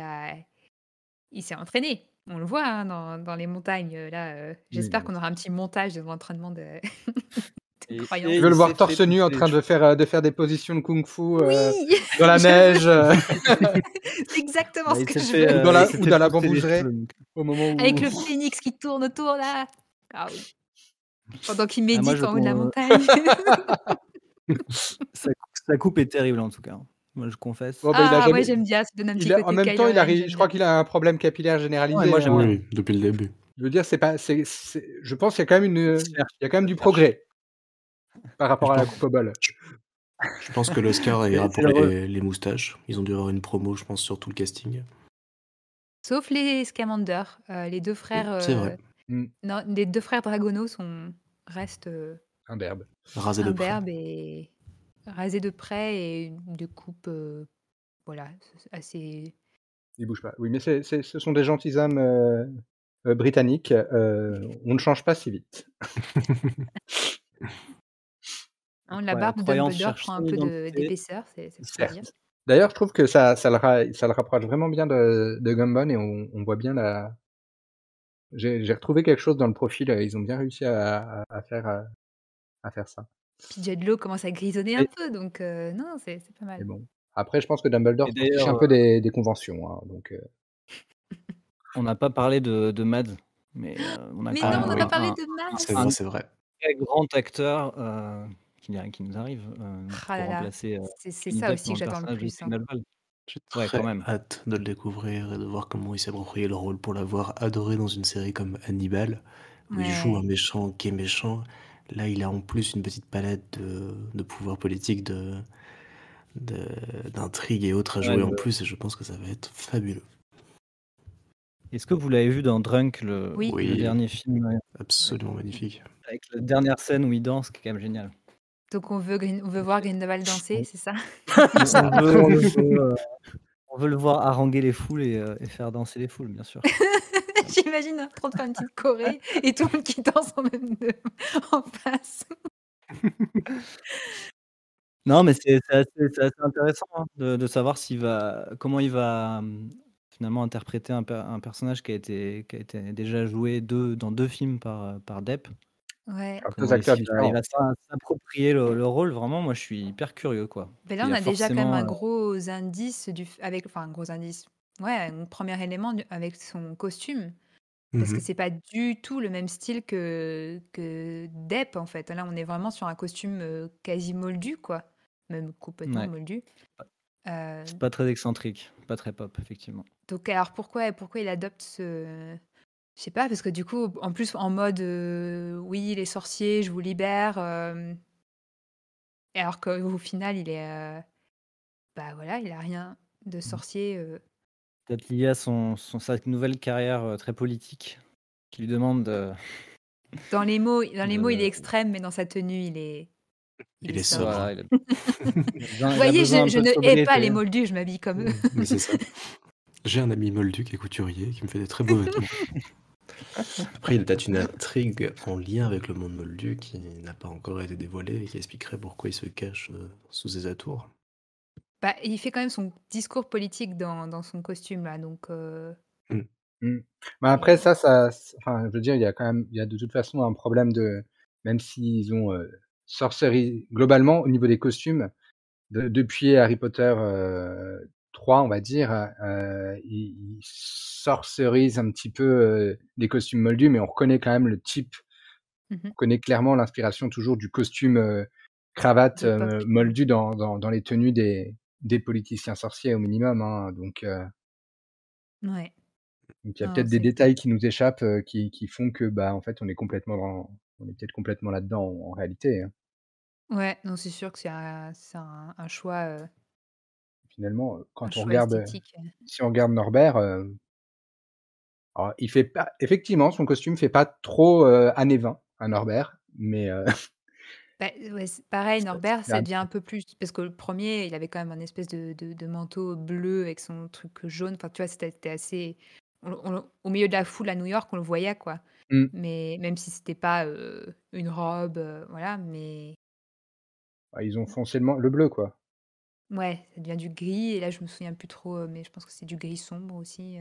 il s'est entraîné. On le voit, hein, dans les montagnes, là, Oui, j'espère bien qu'on sûr. aura un petit montage de l'entraînement de de Et Je croyances. veux le il voir sait torse nu en pousser les train cheveux. de faire des positions de kung-fu, Oui! dans la Je veux! neige, C'est exactement Bah, ce il que s'est je fait, veux. il s'est ou fait dans la pousser les bambouserie, cheveux, donc au moment Avec où le phénix qui tourne autour là. Ah oui, pendant qu'il moi médite je en haut de la con montagne. sa coupe est terrible en tout cas. Moi je confesse. oh bah, il a Ah, moi jamais j'aime bien, ça donne un petit il a en côté même temps, Kylo il a Ren, ri j'aime je crois bien. qu'il a un problème capillaire Non, mais moi généralisé, j'aime bien. hein. Oui, depuis le début. Je veux dire, c'est pas c'est je pense qu'il y a quand même Il se cherche, il y a quand même il du se cherche. progrès par Je rapport à la pense, coupe au bol. je, je pense que l'Oscar ira C'est pour le re les moustaches. Ils ont dû avoir une promo, je pense, sur tout le casting. Sauf les Scamander, les 2 frères, Oui, c'est vrai. Mmh, non, les 2 frères Dragono restent, imberbe. Rasé de près. imberbes et rasés de près et de coupe, voilà, assez. Il bouge pas. Oui, mais ce sont des gentilshommes, britanniques, on ne change pas si vite. Hein, la barbe de Croyance Dumbledore cherche prend un son peu identité. d'épaisseur, c'est pour dire. Certes. D'ailleurs, je trouve que ça le rapproche vraiment bien de Gambon et on voit bien la j'ai retrouvé quelque chose dans le profil, ils ont bien réussi à faire ça. Puis Jude Law commence à grisonner un Et peu donc non, c'est pas Mais mal. bon, après je pense que et Dumbledore s'en fiche d'ailleurs, un peu des conventions, hein, donc on n'a pas parlé de Mads, mais on a Mais quand non, même on n'a pas Oui, parlé un de c'est Mads! vrai, un c'est vrai. très grand acteur, qui nous arrive, Ah pour là là, remplacer, c'est Johnny ça Depp aussi dans que le j'attends le personnage de plus, hein. Grindelwald. J'ai Ouais, quand très même. hâte de le découvrir et de voir comment il s'est approprié le rôle pour l'avoir adoré dans une série comme Hannibal, où il joue un Ouais, méchant qui est méchant. Là, il a en plus une petite palette de pouvoirs politiques, d'intrigues et autres à Ouais, jouer en plus, et je pense que ça va être fabuleux. est-ce que vous l'avez vu dans Drunk, le oui. le Oui, dernier film, absolument magnifique. avec la dernière scène où il danse, qui est quand même génial. Donc on veut voir Grindelwald danser, On c'est ça? on veut le voir haranguer les foules et faire danser les foules, bien sûr. J'imagine en train de faire une petite choré et tout le monde qui danse en face. Non, mais c'est assez intéressant, hein, de savoir comment il va, finalement interpréter un personnage qui a été déjà joué dans 2 films par Depp. Ouais. par 2 Comment est-ce acteurs qu'il va il différents. va s'approprier le rôle? Vraiment, moi, je suis hyper curieux, quoi. Beh, là, Il on y a a déjà quand même forcément, un gros indice un gros indice, ouais, un premier élément avec son costume. Parce que Mhm. c'est pas du tout le même style que Depp, en fait. Là, on est vraiment sur un costume, quasi moldu, quoi, même complètement ouais, moldu. Heu, c'est pas très excentrique, pas très pop, effectivement. donc alors pourquoi il adopte je sais pas, parce que du coup, en plus, en mode, «Oui, les sorciers, je vous libère», et alors qu'au final, bah, voilà, il a rien de Mmh. sorcier, Peut-être lié à sa nouvelle carrière, très politique, qui lui demande dans les mots, il est de extrême, mais dans sa tenue, il est Il est sobre. voilà, sobre. Vous il a voyez, besoin un je peu de ne hais pas les sobriété. moldus, je m'habille comme eux. Mais c'est ça. J'ai un ami moldu qui est couturier, qui me fait des très beaux vêtements. Après, il y a peut-être une intrigue en lien avec le monde moldu qui n'a pas encore été dévoilée et qui expliquerait pourquoi il se cache sous ses atours. Bah, il fait quand même son discours politique dans son costume là, donc Mm. Mmh. Mais après et ça enfin, je veux dire, il y a de toute façon un problème de même s'ils ont, sorcerie globalement au niveau des costumes, depuis Harry Potter, 3 on va dire, ils sorcerisent un petit peu, les costumes moldus, mais on reconnaît quand même le type, mmh on connaît clairement l'inspiration toujours du costume, cravate, d'époque, ouais. moldu dans les tenues des politiciens sorciers au minimum, hein, Ouais. donc il y a Non, peut-être des c'est détails qui nous échappent, qui font que, bah, en fait, on est peut-être complètement là-dedans en réalité, hein. ouais, non, c'est sûr que c'est un choix, Finalement, un quand on choix regarde, esthétique, si on regarde Norbert, alors il fait pas effectivement, son costume fait pas trop, années 20 à Norbert, mais Bah, ouais, c'est pareil, ça Norbert, fait ça devient un peu plus parce que le premier, il avait quand même un espèce de manteau bleu avec son truc jaune. Enfin, tu vois, c'était assez au milieu de la foule à New York, on le voyait, quoi. mmh, Mais même si c'était pas, une robe, voilà, mais bah, ils ont foncé le bleu, quoi. ouais, ça devient du gris et là, je me souviens plus trop, mais je pense que c'est du gris sombre aussi,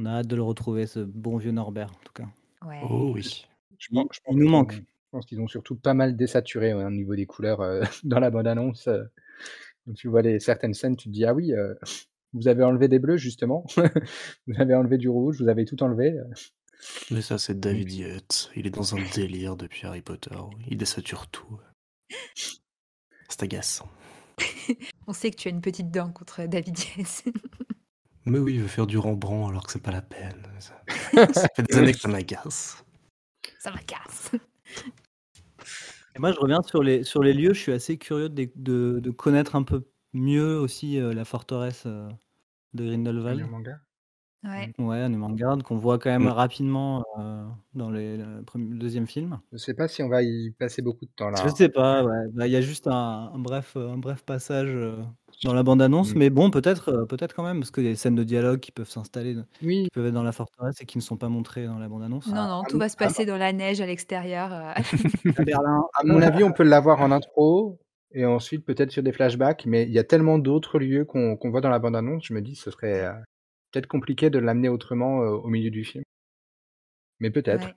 On a hâte de le retrouver, ce bon vieux Norbert, en tout cas. Ouais. Oh oui. Il nous manque. Je pense qu'ils ont surtout pas mal désaturé, ouais, au niveau des couleurs, dans la bande annonce, quand tu vois certaines scènes, tu te dis: «Ah oui, vous avez enlevé des bleus justement, vous avez enlevé du rouge, vous avez tout enlevé», Mais ça, c'est donc David Yates. Il est dans un délire depuis Harry Potter. Il désature tout. C'est agaçant. On sait que tu as une petite dent contre David Yates. Mais oui, il veut faire du Rembrandt alors que c'est pas la peine. Ça fait des années que ça m'agace. Ça m'agace. Et moi, je reviens sur les lieux. Je suis assez curieux de connaître un peu mieux aussi la forteresse de Grindelwald. manga. Ouais. Ouais, Numengarde, qu'on voit quand même rapidement dans le deuxième film. Je sais pas si on va y passer beaucoup de temps là, Je hein. sais pas, ouais. Bah, il y a juste un bref passage dans la bande-annonce, mais bon, peut-être quand même, parce qu'il y a des scènes de dialogue qui peuvent s'installer, Oui, qui peuvent être dans la forteresse et qui ne sont pas montrées dans la bande-annonce. Non, tout va se passer dans la neige à l'extérieur. À Berlin. à mon avis, on peut l'avoir en intro et ensuite peut-être sur des flashbacks, mais il y a tellement d'autres lieux qu'on voit dans la bande annonce, je me dis ce serait, peut-être compliqué de l'amener autrement, au milieu du film. Mais peut-être. Ouais.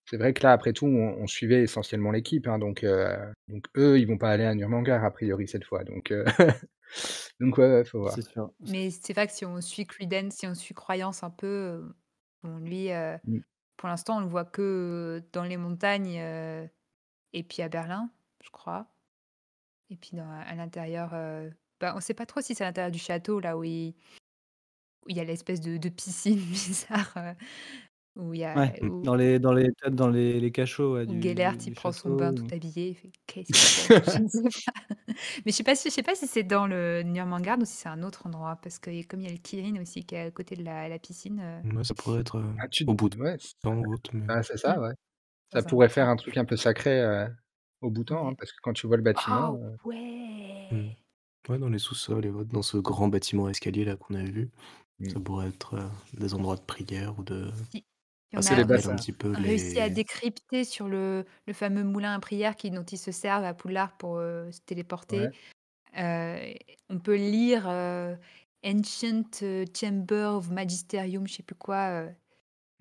C'est vrai que là, après tout, on suivait essentiellement l'équipe, hein, donc eux, ils vont pas aller à Nuremberg a priori cette fois, donc donc ouais, faut voir. C'est sûr. Mais c'est vrai que si on suit Credence, si on suit Croyance un peu, bon lui, Mmh. pour l'instant on le voit que dans les montagnes, et puis à Berlin, je crois. Et puis à l'intérieur, bah, on sait pas trop si c'est à l'intérieur du château là où il y a l'espèce de piscine bizarre, où il y a Ouais, peut-être dans les cachots, ouais, où du Gellert, il du prend son château. bain tout habillé, il fait: «Qu'est-ce qui se passe?» Je ne sais pas. Mais je sais pas si c'est dans le Nuremberg ou si c'est un autre endroit parce que comme il y a le Kirin aussi qui est à côté de la piscine, Ouais, ça pourrait être Ah au bout de ouais, temps ou autre, mais bah, c'est ça, ouais. Ça dans un pourrait faire camp. un truc un peu sacré, au Bhoutan, hein, Ouais. parce que quand tu vois le bâtiment, Oh ouais! mmh. Ouais, dans les sous-sols et autres, dans ce grand bâtiment à escalier là qu'on a vu, mmh, ça pourrait être des endroits de prière ou de. Si Ah, on c'est ça les a rappelle un bassins. petit peu réussi à les. décrypter sur le fameux moulin à prière dont ils se servent à Poudlard pour, se téléporter. Ouais. On peut lire, Ancient, Chamber of Magisterium, je sais plus quoi,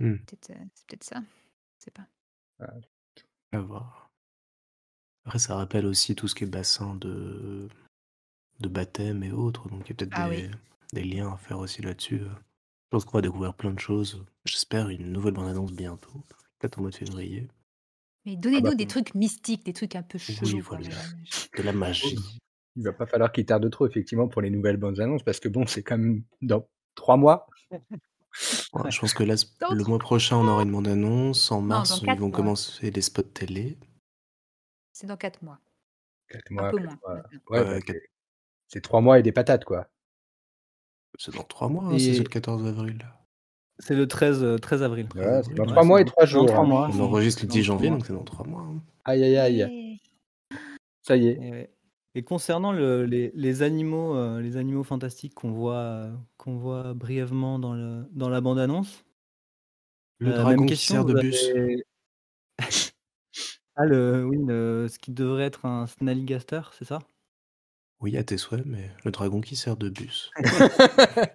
Mmh, peut-être, c'est peut-être ça? Je sais pas. à voir. Après, ça rappelle aussi tout ce qui est bassin de baptême et autres, donc il y a peut-être Ah oui. des liens à faire aussi là-dessus. Je pense qu'on va découvrir plein de choses. J'espère une nouvelle bande-annonce bientôt, peut-être en mois de février. Mais Ah bah, donnez-nous des trucs mystiques, des trucs un peu Oui, chelous quand voilà, même. de la oh, magie. il va pas falloir qu'il tarde trop effectivement pour les nouvelles bandes annonces parce que bon, c'est quand même dans 3 mois. Ouais, Ouais. je pense que là, Dans le 3 mois prochain, on aura une bande-annonce. En non, dans mars, ils 4 vont mois. commencer les spots télé. C'est dans 4 mois. 4 Un mois, peu 4 moins mois. maintenant. Ouais, bah, Quatre- c'est 3 mois et des patates, quoi. c'est dans 3 mois, hein, c'est le Et 14 avril. c'est le 13 avril. 13 Ouais, c'est avril, dans ouais, 3 c'est mois et dans 3 dans jours, 3 hein. mois. on enregistre le Dans 10 3 janvier, mois. donc c'est dans 3 mois. Hein. Aïe, aïe, aïe, Ouais! ça y est. Et ouais. Et concernant les animaux fantastiques qu'on voit brièvement dans la bande-annonce, Le même dragon qui question, sert de vous bus. avez oui, ce qui devrait être un Snallygaster, c'est ça? Oui, à tes souhaits, mais le dragon qui sert de bus. Le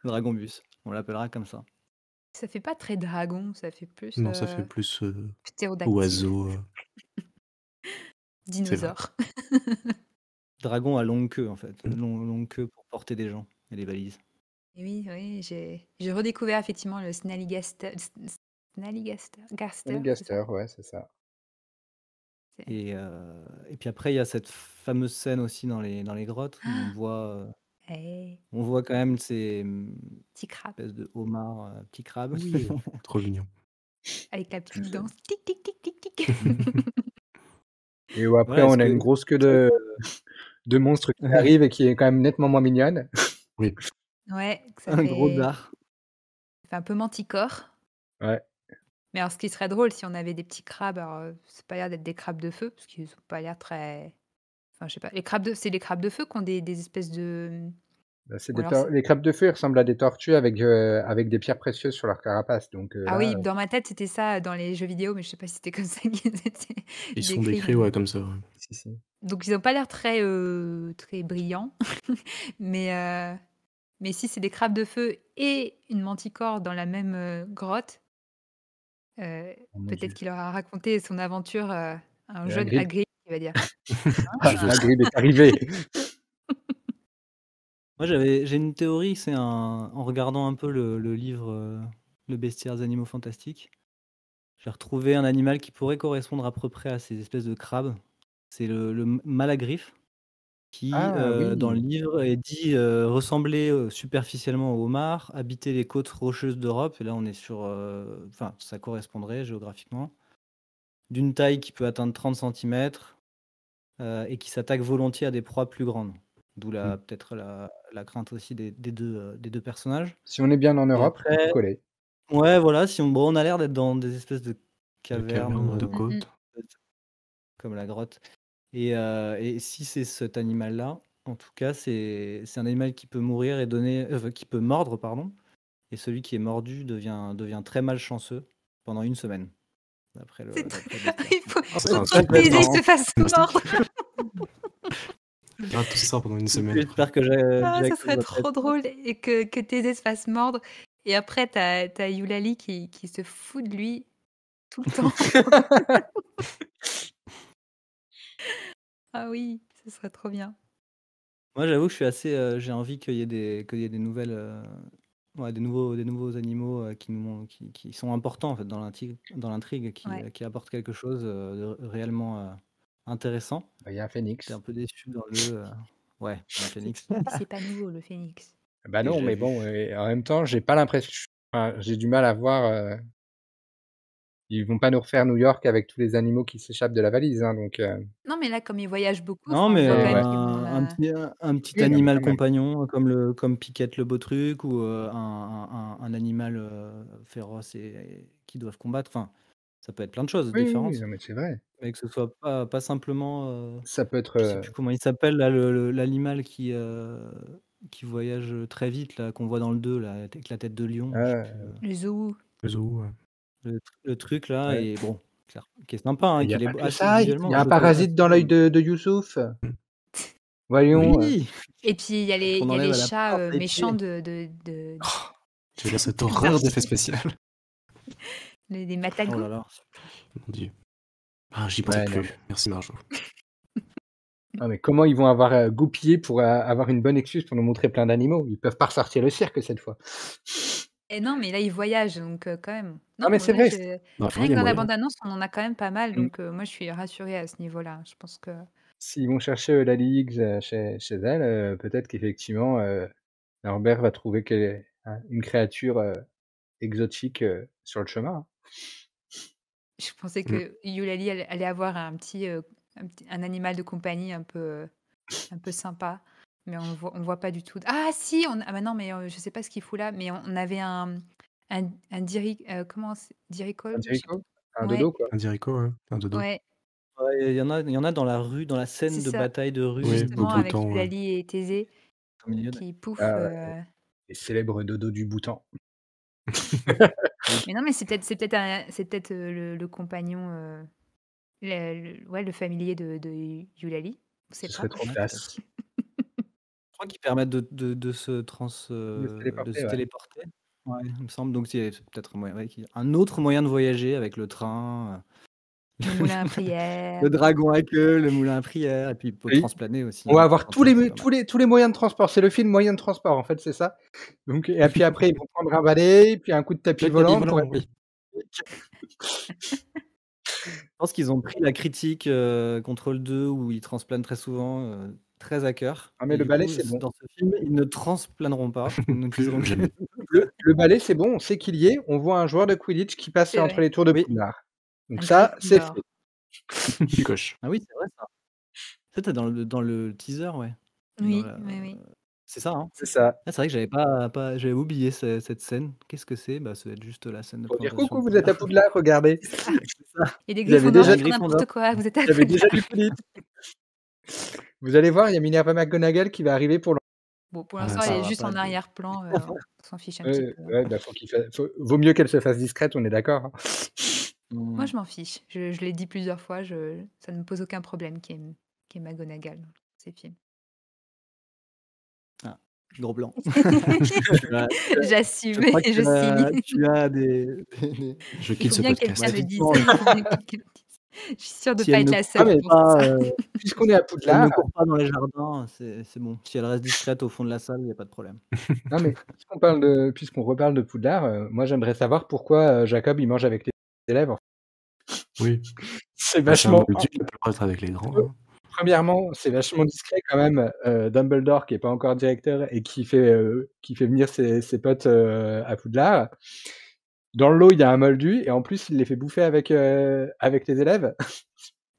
Dragonbus, on l'appellera comme ça. Ça fait pas très dragon, ça fait plus, Non, ça fait plus ptérodactyle, oiseau, c'est vrai. dinosaure. Dragon à longue queue, en fait, Mm. longue queue pour porter des gens et des valises. Et oui, j'ai redécouvert effectivement le Snallygaster, Gaster, c'est ça? Snallygaster, ouais, c'est ça. C'est Et puis après, il y a cette fameuse scène aussi dans les grottes où eh, on voit quand même ces petit crabe espèces de homards, petits crabes. Oui, trop mignon. avec la petite danse. Tic, tic, tic, tic, tic. Et où après Voilà, on a une grosse queue de monstre qui arrive et qui est quand même nettement moins mignonne. Oui, Ouais, que un gros dard. ça fait un peu manticore. Ouais. Mais alors, ce qui serait drôle si on avait des petits crabes, alors, c'est pas l'air d'être des crabes de feu, parce qu'ils ont pas l'air très enfin, je sais pas, c'est les crabes de feu qui ont des espèces de Bah, c'est ou des alors c'est les crabes de feu, ils ressemblent à des tortues avec des pierres précieuses sur leur carapace, donc ah là, oui, dans ma tête, c'était ça, dans les jeux vidéo, mais je sais pas si c'était comme ça qu'ils étaient ils sont décrits, décrits, mais ouais, comme ça. Ouais. si, si. donc ils ont pas l'air très, très brillants, mais Mais si c'est des crabes de feu et une manticore dans la même, grotte, Oh mon peut-être Dieu. qu'il aura raconté son aventure, à un Et jeune Hagrid Hagrid, il va dire. Je veux ça. Hagrid est arrivé. Moi, j'ai une théorie, c'est en regardant un peu le livre Le bestiaire des animaux fantastiques, j'ai retrouvé un animal qui pourrait correspondre à peu près à ces espèces de crabes. C'est le malagriffe qui, Ah dans le oui. livre, est dit ressembler superficiellement au homard, habiter les côtes rocheuses d'Europe. Et là, on est sur. Enfin, ça correspondrait géographiquement. D'une taille qui peut atteindre 30 centimètres et qui s'attaque volontiers à des proies plus grandes. D'où peut-être la crainte aussi des deux personnages. Si on est bien en Et Europe, on peut après, coller. ouais, voilà, on a l'air d'être dans des espèces de De cavernes caverne, de Mmh mh. côte. comme la grotte. Et si c'est cet animal-là, en tout cas, c'est un animal qui peut mourir et qui peut mordre, pardon. Et celui qui est mordu devient très malchanceux pendant 1 semaine, d'après le bestiaire. Il faut Ah, c'est un que super Thésée marrant. se fasse mordre. Ah, tout ça pendant une Donc, semaine. j'espère que Ah, ça Jack serait va pas être trop drôle et que Thésée se fasse mordre et après tu as Eulalie qui se fout de lui tout le temps. Ah oui, ce serait trop bien. Moi, j'avoue que je suis assez, j'ai envie qu'il y ait des nouvelles, ouais, des nouveaux animaux, qui sont importants, en fait, dans l'intrigue, Ouais. qui apportent quelque chose, de réellement, intéressant. Bah, il y a un J'étais phénix. un peu déçu dans le, ouais, un phénix. Mais c'est pas nouveau le phénix. Bah non, Déjà mais vu. bon, en même temps, j'ai pas l'impression, enfin, j'ai du mal à voir, ils vont pas nous refaire New York avec tous les animaux qui s'échappent de la valise, hein, donc Non, mais là, comme ils voyagent beaucoup, Non, enfin, on mais voit quand même ouais. qu'ils vont un petit Oui, non, mais animal quand même. compagnon comme Piquette le Beau-Truc ou un animal féroce et qui doivent combattre. Enfin, ça peut être plein de choses Oui, oui, oui, différentes, non, mais c'est vrai. mais que ce soit pas simplement. Ça peut être, Je sais plus comment il s'appelle là, l'animal qui voyage très vite là, qu'on voit dans le 2 là, avec la tête de lion. Je sais plus, le zoo. Le zoo, ouais. le truc là ouais. et bon, qui est sympa, hein, Il y a qu'il est pas que assez ça, il y visuellement, a un je le trouve parasite assez dans l'œil beau. de Youssouf. Mmh. Voyons, Oui! Et puis il y a Quand on il y a enlève les à la chats, porte les méchants pieds. de Oh, tu veux dire cette horreur d'effets spécial? les Oh matagous. là là. Mon Dieu. Ah, j'y pensais ouais, non, plus. mais Merci Marjo. non, mais comment ils vont avoir, goupillé pour, avoir une bonne excuse pour nous montrer plein d'animaux? Ils peuvent pas ressortir le cirque cette fois. Et non, mais là, ils voyagent donc quand même. Non, mais Non, c'est là, vrai. Non, rien il y que a dans la moyen. bande-annonce, on en a quand même pas mal Mmh. donc moi, je suis rassurée à ce niveau-là. Je pense que S'ils vont chercher, la Higgs, chez elle, peut-être qu'effectivement, Norbert va trouver une créature, exotique, sur le chemin, hein. je pensais Mmh. que Eulalie allait avoir un animal de compagnie un peu sympa, mais on voit pas du tout. Ah si, ah bah non, mais je sais pas ce qu'il fout là, mais on avait un comment c'est? Un Diricole? Je sais Jericho? Un pas. Ouais, dodo, quoi. Un Dirico, ouais. Un dodo. ouais, Ouais, il y en a dans la rue, dans la c'est scène de ça. bataille de rue, Oui, au Justement bout avec temps, ouais. Eulalie et Thésée au milieu de qui pouf, Ah ouais, les célèbres dodos du Bhoutan. oui, mais non, mais c'est peut-être, le compagnon, ouais, le familier de Eulalie. On sait Ce pas. serait trop ouais, classe. peut-être. Je crois qu'ils permettent De se de téléporter, se ouais. téléporter. Ouais, il me semble, donc c'est peut-être un autre moyen de voyager avec le train, Le moulin à prière. le dragon à queue, le moulin à prière et puis il peut Oui, transplaner aussi, on va hein, avoir quand tous les c'est mu pas mal. tous les moyens de transport. C'est le film moyen de transport, en fait, c'est ça. Donc et puis après, ils vont prendre un balai, puis un coup de tapis Le tapis volant pour volant, être oui. Je pense qu'ils ont pris la critique, Contrôle 2 où ils transplanent très souvent, très à cœur ah mais et le du balai, coup, c'est bon. dans ce film, ils ne transplaneront pas, ils n'utiliseront que Jamais. Le balai, c'est bon, on sait qu'il y est. On voit un joueur de Quidditch qui passe C'est entre vrai, les tours de oui. Poudlard. Donc un ça, c'est Gryffondor. fait. Tu coches. Ah oui, c'est vrai ça. Peut-être dans le teaser, ouais. Dans Oui, la oui, oui, C'est ça, hein? C'est ça. Ah, c'est vrai que j'avais oublié cette scène. Qu'est-ce que c'est? Bah, ça doit être juste la scène de Pour dire: présentation «Coucou, de vous êtes à Poudlard. Poudlard, regardez». c'est ça. C'est ça. Il y a des Vous avez Gryffondors, déjà ils Un font Gryffondor. n'importe quoi, vous êtes à vous avez déjà Poudlard. du Quidditch. Vous allez voir, il y a Minerva McGonagall qui va arriver pour Bon, pour Ah, l'instant, elle ça Ça est aura juste pas en de arrière-plan, on s'en fiche un petit peu. ouais, bah, vaut mieux qu'elle se fasse discrète, on est d'accord, hein. Moi, mmh. je m'en fiche. Je l'ai dit plusieurs fois, ça ne me pose aucun problème qu'il y ait McGonagall dans ces films. Ah. Gros blanc. J'assume Je crois et que je signe. tu as des Je Il quitte faut ce bien que podcast. quelqu'un le dise. Effectivement, Il faut bien que quelqu'un le dise. Je suis sûre de si pas elle être ne la court Ah seule mais qui pense pas, ça. puisqu'on est à si elle ne Poudlard, court pas dans les jardins, c'est bon. Si elle reste discrète au fond de la salle, il y a pas de problème. non mais puisqu'on reparle de Poudlard, moi j'aimerais savoir pourquoi, Jacob il mange avec les élèves en fait. Oui. C'est Bah, c'est un vachement moldu, il a pas le droit d'être avec les grands, hein. premièrement, c'est vachement discret quand même, Dumbledore qui est pas encore directeur et qui fait venir ses potes, à Poudlard. Dans le lot, il y a un moldu et en plus il les fait bouffer avec les élèves.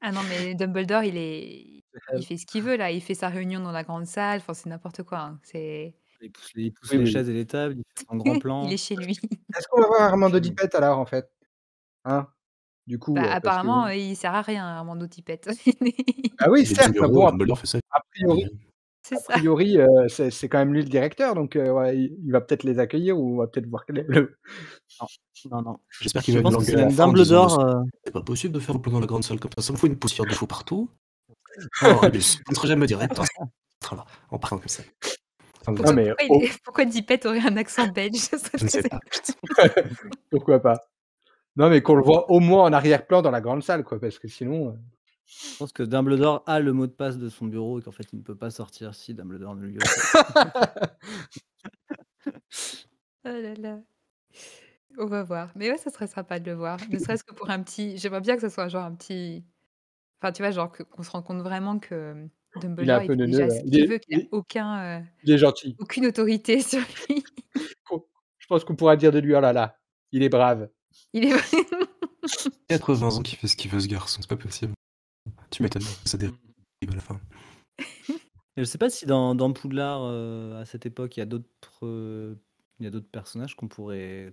Ah non, mais Dumbledore, il fait ce qu'il veut là. Il fait sa réunion dans la grande salle. Enfin, c'est n'importe quoi, hein. Il pousse Oui, les oui. chaises et les tables, il fait son grand Il plan. est chez lui. Est-ce qu'on va voir Armando Puis bon. Tippett alors en fait? Hein? Du coup, Bah, parce que apparemment, bon il sert à rien, Armando Tippett. ah oui Il est certes, mais bureau, bon Dumbledore fait ça. a priori C'est a ça. priori, c'est quand même lui le directeur donc ouais, il va peut-être les accueillir ou on va peut-être voir quel est le Non, non. J'espère qu'il Je va nous pense que c'est l'engueuler à la même fin en disant Dumbledore, c'est pas possible de faire le plan dans la grande salle comme ça me fout une poussière de fou partout. Oh, Rébus, on ne sera jamais direct. Voilà, en parlant comme ça. non mais Pourquoi Tippett aurait un accent belge? Ça serait Je ne sais très pas. pourquoi pas? Non mais qu'on le voit au moins en arrière-plan dans la grande salle quoi, parce que sinon, je pense que Dumbledore a le mot de passe de son bureau et qu'en fait, il ne peut pas sortir si Dumbledore ne lui le fait. Oh là là. On va voir. Mais ouais, ça serait sympa de le voir. Ne serait-ce que pour un petit. J'aimerais bien que ce soit genre un petit. Enfin, tu vois, genre qu'on se rende compte vraiment que il est un Dumbledore, il peu fait déjà neuneux, ce qu'il veut, qu'il a il est gentil. aucune autorité sur lui. Je pense qu'on pourra dire de lui: «Oh là là, il est brave». Il est vraiment. 80 ans qu'il fait ce qu'il veut ce garçon, c'est pas possible. Tu m'étonnes, ça dérive à la fin. Je ne sais pas si dans Poudlard, à cette époque, il y a d'autres personnages qu'on pourrait Le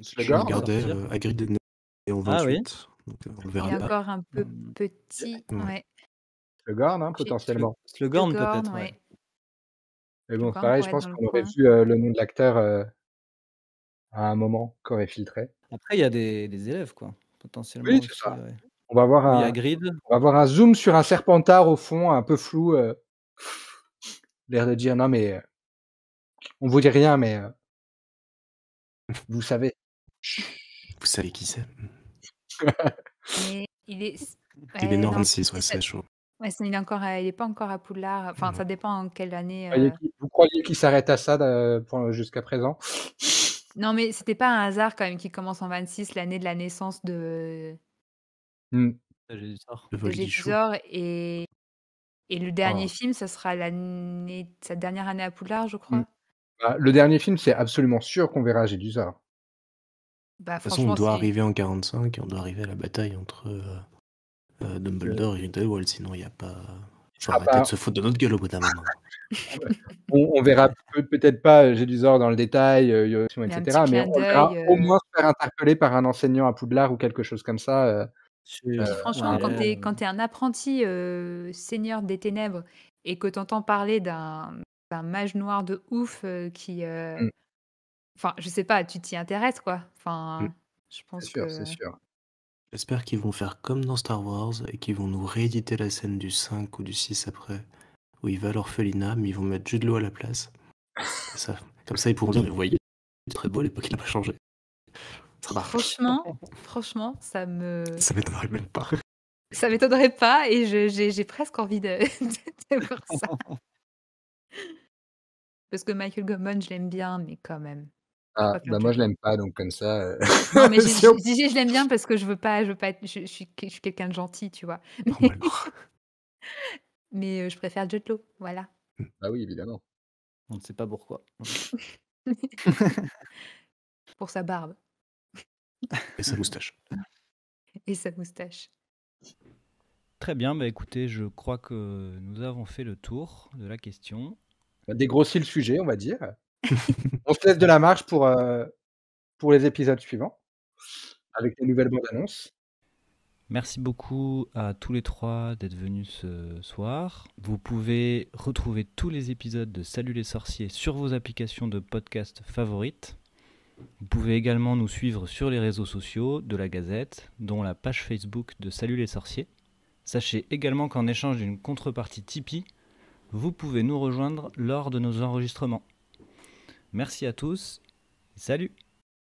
Je Gorn regardais sortir. Hagrid est né en Ah oui. 28, donc on le Il est verra pas. encore un peu Mmh. petit. Ouais. Ouais. Slughorn, hein, J'ai- potentiellement. Slughorn Slughorn, peut-être, ouais. ouais. Mais bon, c'est Slughorn pareil, je pourrait être pense dans le qu'on aurait coin. vu, le nom de l'acteur, à un moment, qui aurait filtré. Après, il y a des élèves, quoi, Oui, potentiellement c'est aussi, ça. ouais. On va avoir Oui, un Hagrid. zoom sur un Serpentard au fond, un peu flou, l'air de dire: «Non mais, on vous dit rien mais, vous savez». Vous savez qui c'est? Mais il est. Il est né en non, 26, ouais, c'est chaud. ouais, il est pas encore à Poudlard. Enfin, ça dépend en quelle année. Vous croyez qu'il s'arrête à ça jusqu'à présent? Non, mais c'était pas un hasard quand même qu'il commence en 26, l'année de la naissance de Mmh. J'ai du sort. Le vol qui chaud. Gétisor et le dernier Oh. film, ça sera sa dernière année à Poudlard, je crois. Mmh. Bah, le dernier film, c'est absolument sûr qu'on verra Gédusor. Bah, De toute façon, on franchement, doit c'est arriver en 45 et on doit arriver à la bataille entre Dumbledore et Grindelwald, sinon il y a pas. Faut sera arrêter pas de se foutre de notre gueule au bout d'un moment. on verra peut-être pas Gédusor dans le détail, mais un etc., petit mais clin on le verra d'œil. au moins se faire interpeller par un enseignant à Poudlard ou quelque chose comme ça, Puis franchement, Ouais, quand t'es un apprenti seigneur des ténèbres et que t'entends parler d'un mage noir de ouf qui. Mmh. Enfin, je sais pas, tu t'y intéresses, quoi. Mmh. Enfin, je pense c'est sûr, que. c'est sûr. J'espère qu'ils vont faire comme dans Star Wars et qu'ils vont nous rééditer la scène du 5 ou du 6 après, où il va à l'orphelinat, mais ils vont mettre Jude Law à la place. Comme ça, ils pourront dire, mais vous voyez, c'est très beau, à l'époque, il n'a pas changé. Ça marche. Franchement, ça m'étonnerait même pas. ça m'étonnerait pas et j'ai presque envie de voir ça. Parce que Michael Gambon, je l'aime bien, mais quand même. Ah, Pas faire bah, moi je Jude Law. l'aime pas donc comme ça, Non, mais si on je l'aime bien parce que je veux pas être. Je suis quelqu'un de gentil, tu vois. Normalement. Mais je préfère Jude Law, voilà. bah, oui, évidemment. on ne sait pas pourquoi. Pour sa barbe Et sa moustache. et sa moustache. Très bien, bah écoutez, je crois que nous avons fait le tour de la question. On a dégrossi le sujet, on va dire. On se laisse de la marge pour les épisodes suivants, avec les nouvelles bandes annonces. Merci beaucoup à tous les trois d'être venus ce soir. Vous pouvez retrouver tous les épisodes de Salut les sorciers sur vos applications de podcast favorites. Vous pouvez également nous suivre sur les réseaux sociaux de la Gazette, dont la page Facebook de Salut les sorciers. Sachez également qu'en échange d'une contrepartie Tipeee, vous pouvez nous rejoindre lors de nos enregistrements. Merci à tous. Salut.